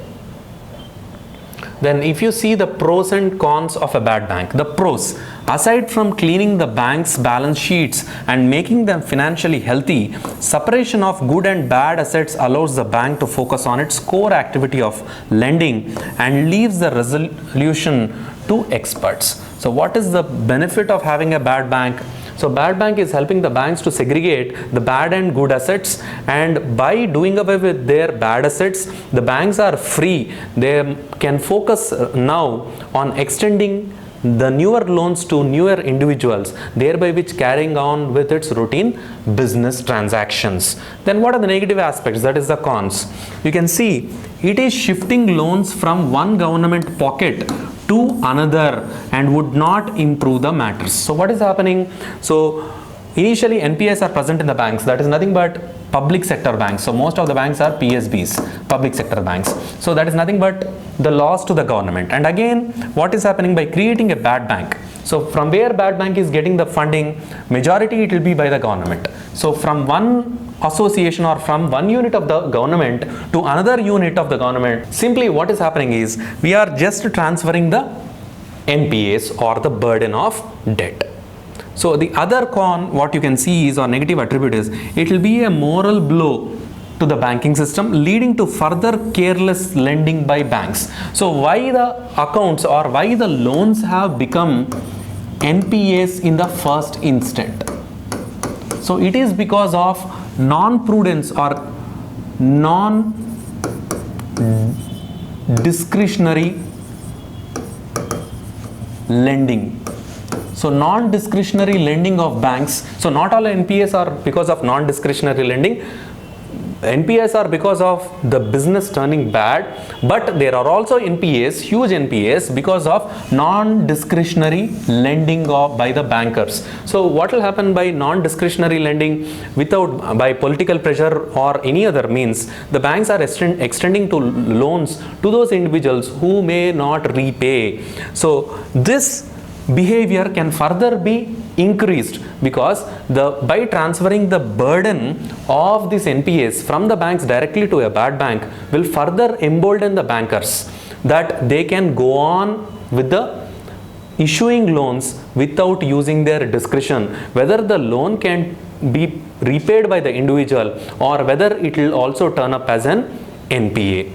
A: Then if you see the pros and cons of a bad bank, the pros, aside from cleaning the bank's balance sheets and making them financially healthy, separation of good and bad assets allows the bank to focus on its core activity of lending and leaves the resolution to experts. So what is the benefit of having a bad bank? So bad bank is helping the banks to segregate the bad and good assets, and by doing away with their bad assets, the banks are free. They can focus now on extending the newer loans to newer individuals, thereby which carrying on with its routine business transactions. Then what are the negative aspects? That is the cons. You can see it is shifting loans from one government pocket to another and would not improve the matters. So what is happening? So initially NPAs are present in the banks, that is nothing but public sector banks. So most of the banks are PSBs, public sector banks. So that is nothing but the loss to the government. And again, what is happening by creating a bad bank? So from where bad bank is getting the funding, majority it will be by the government. So from one association or from one unit of the government to another unit of the government, simply what is happening is we are just transferring the NPAs or the burden of debt. So the other con, what you can see is, or negative attribute is, it will be a moral blow to the banking system, leading to further careless lending by banks. So why the accounts or why the loans have become NPAs in the first instant? So it is because of non-prudence or non-discretionary lending. So non-discretionary lending of banks. So not all NPAs are because of non-discretionary lending. NPAs are because of the business turning bad, but there are also NPAs, huge NPAs, because of non-discretionary lending by the bankers. So what will happen by non-discretionary lending by political pressure or any other means? The banks are extending to loans to those individuals who may not repay. So this behavior can further be increased because by transferring the burden of these NPAs from the banks directly to a bad bank will further embolden the bankers that they can go on with the issuing loans without using their discretion, whether the loan can be repaid by the individual or whether it will also turn up as an NPA.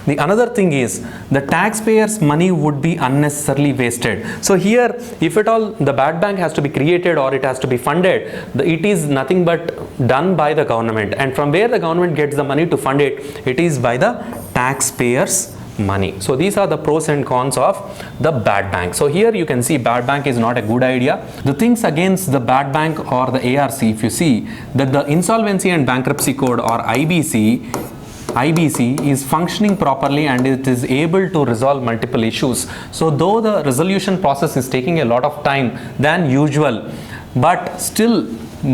A: The another thing is the taxpayers' money would be unnecessarily wasted. So here, if at all the bad bank has to be created or it has to be funded, it is nothing but done by the government. And from where the government gets the money to fund it, it is by the taxpayers' money. So these are the pros and cons of the bad bank. So here you can see bad bank is not a good idea. The things against the bad bank or the ARC, if you see that the Insolvency and Bankruptcy Code or IBC is functioning properly and it is able to resolve multiple issues. So though the resolution process is taking a lot of time than usual, but still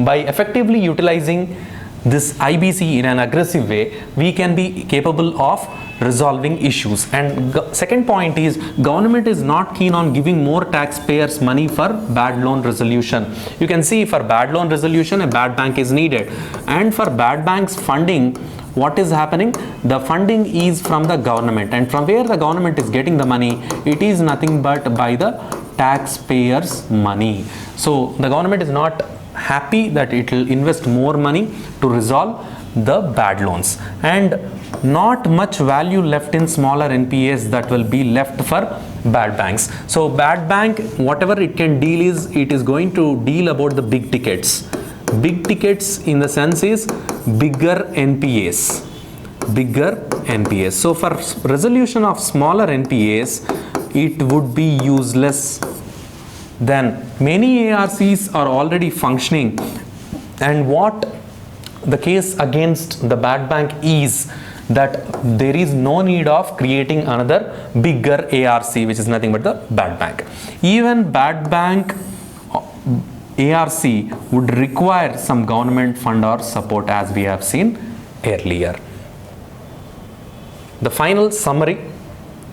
A: by effectively utilizing this IBC in an aggressive way, we can be capable of resolving issues. And second point is government is not keen on giving more taxpayers money for bad loan resolution. You can see for bad loan resolution a bad bank is needed, and for bad banks funding, what is happening? The funding is from the government, and from where the government is getting the money, it is nothing but by the taxpayers' money. So the government is not happy that it will invest more money to resolve the bad loans, and not much value left in smaller NPAs that will be left for bad banks. So bad bank, whatever it can deal is, it is going to deal about the big tickets. Big tickets in the sense is bigger NPAs. So for resolution of smaller NPAs, it would be useless. Then many ARCs are already functioning, and what the case against the bad bank is that there is no need of creating another bigger ARC, which is nothing but the bad bank. Even bad bank ARC would require some government fund or support, as we have seen earlier. The final summary,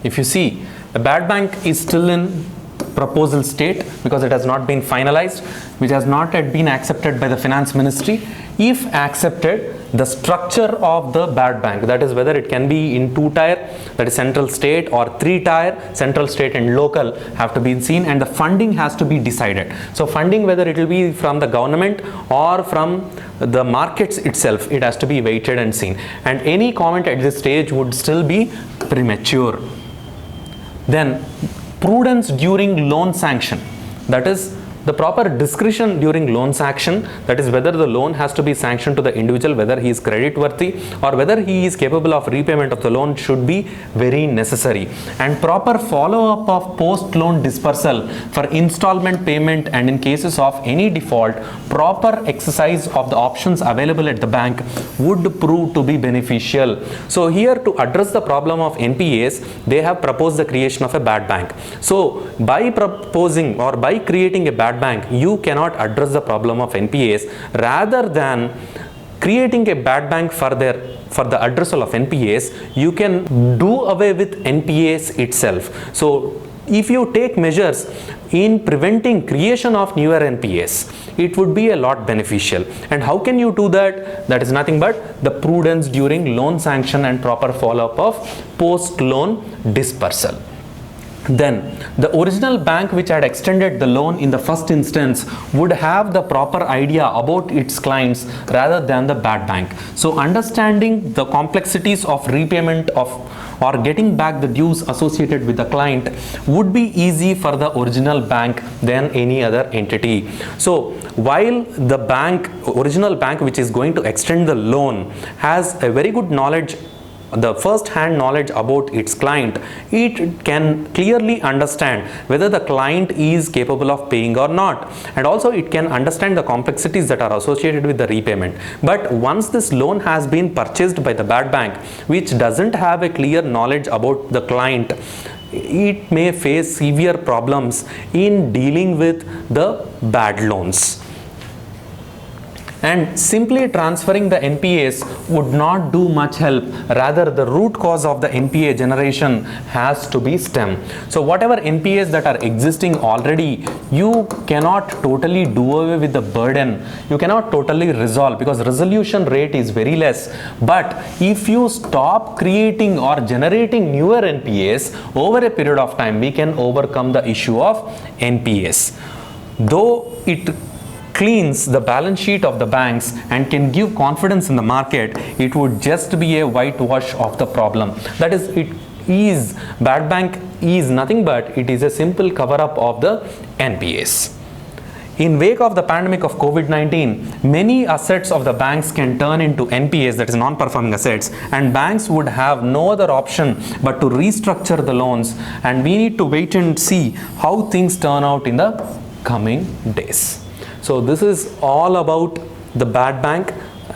A: if you see, a bad bank is still in proposal state because it has not been finalized, which has not yet been accepted by the finance ministry. If accepted, the structure of the bad bank, that is whether it can be in 2-tier, that is central state, or 3-tier, central state and local, have to be seen, and the funding has to be decided. So funding, whether it will be from the government or from the markets itself, it has to be weighted and seen, and any comment at this stage would still be premature. Then prudence during loan sanction, that is the proper discretion during loan sanction, that is whether the loan has to be sanctioned to the individual, whether he is credit worthy or whether he is capable of repayment of the loan, should be very necessary. And proper follow-up of post-loan dispersal for installment payment, and in cases of any default, proper exercise of the options available at the bank would prove to be beneficial. So here, to address the problem of NPAs, they have proposed the creation of a bad bank. So by proposing or by creating a bad bank, you cannot address the problem of NPAs. Rather than creating a bad bank for the addressal of NPAs, you can do away with NPAs itself. So if you take measures in preventing creation of newer NPAs, it would be a lot beneficial. And how can you do that? That is nothing but the prudence during loan sanction and proper follow-up of post-loan dispersal. Then the original bank which had extended the loan in the first instance would have the proper idea about its clients rather than the bad bank. So understanding the complexities of repayment of or getting back the dues associated with the client would be easy for the original bank than any other entity. So while the original bank which is going to extend the loan has a very good knowledge the first hand knowledge about its client, it can clearly understand whether the client is capable of paying or not, and also it can understand the complexities that are associated with the repayment. But once this loan has been purchased by the bad bank, which doesn't have a clear knowledge about the client, it may face severe problems in dealing with the bad loans. And simply transferring the NPAs would not do much help. Rather, the root cause of the NPA generation has to be stemmed. So whatever NPAs that are existing already, you cannot totally do away with the burden. You cannot totally resolve, because resolution rate is very less. But if you stop creating or generating newer NPAs over a period of time, we can overcome the issue of NPAs. Though it cleans the balance sheet of the banks and can give confidence in the market, it would just be a whitewash of the problem. That is, bad bank is nothing but it is a simple cover up of the NPAs. In wake of the pandemic of COVID-19, many assets of the banks can turn into NPAs, that is non-performing assets, and banks would have no other option but to restructure the loans, and we need to wait and see how things turn out in the coming days. So this is all about the bad bank,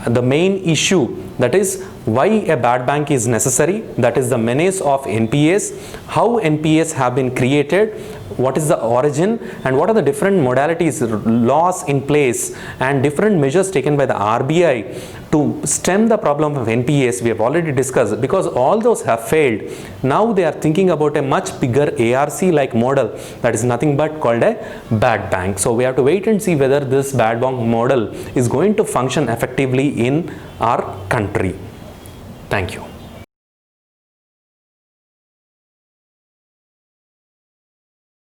A: the main issue, that is why a bad bank is necessary, that is the menace of NPAs, how NPAs have been created, what is the origin, and what are the different modalities, laws in place, and different measures taken by the RBI to stem the problem of NPAs. We have already discussed, because all those have failed. Now they are thinking about a much bigger ARC-like model, that is nothing but called a bad bank. So we have to wait and see whether this bad bank model is going to function effectively in our country. Thank you.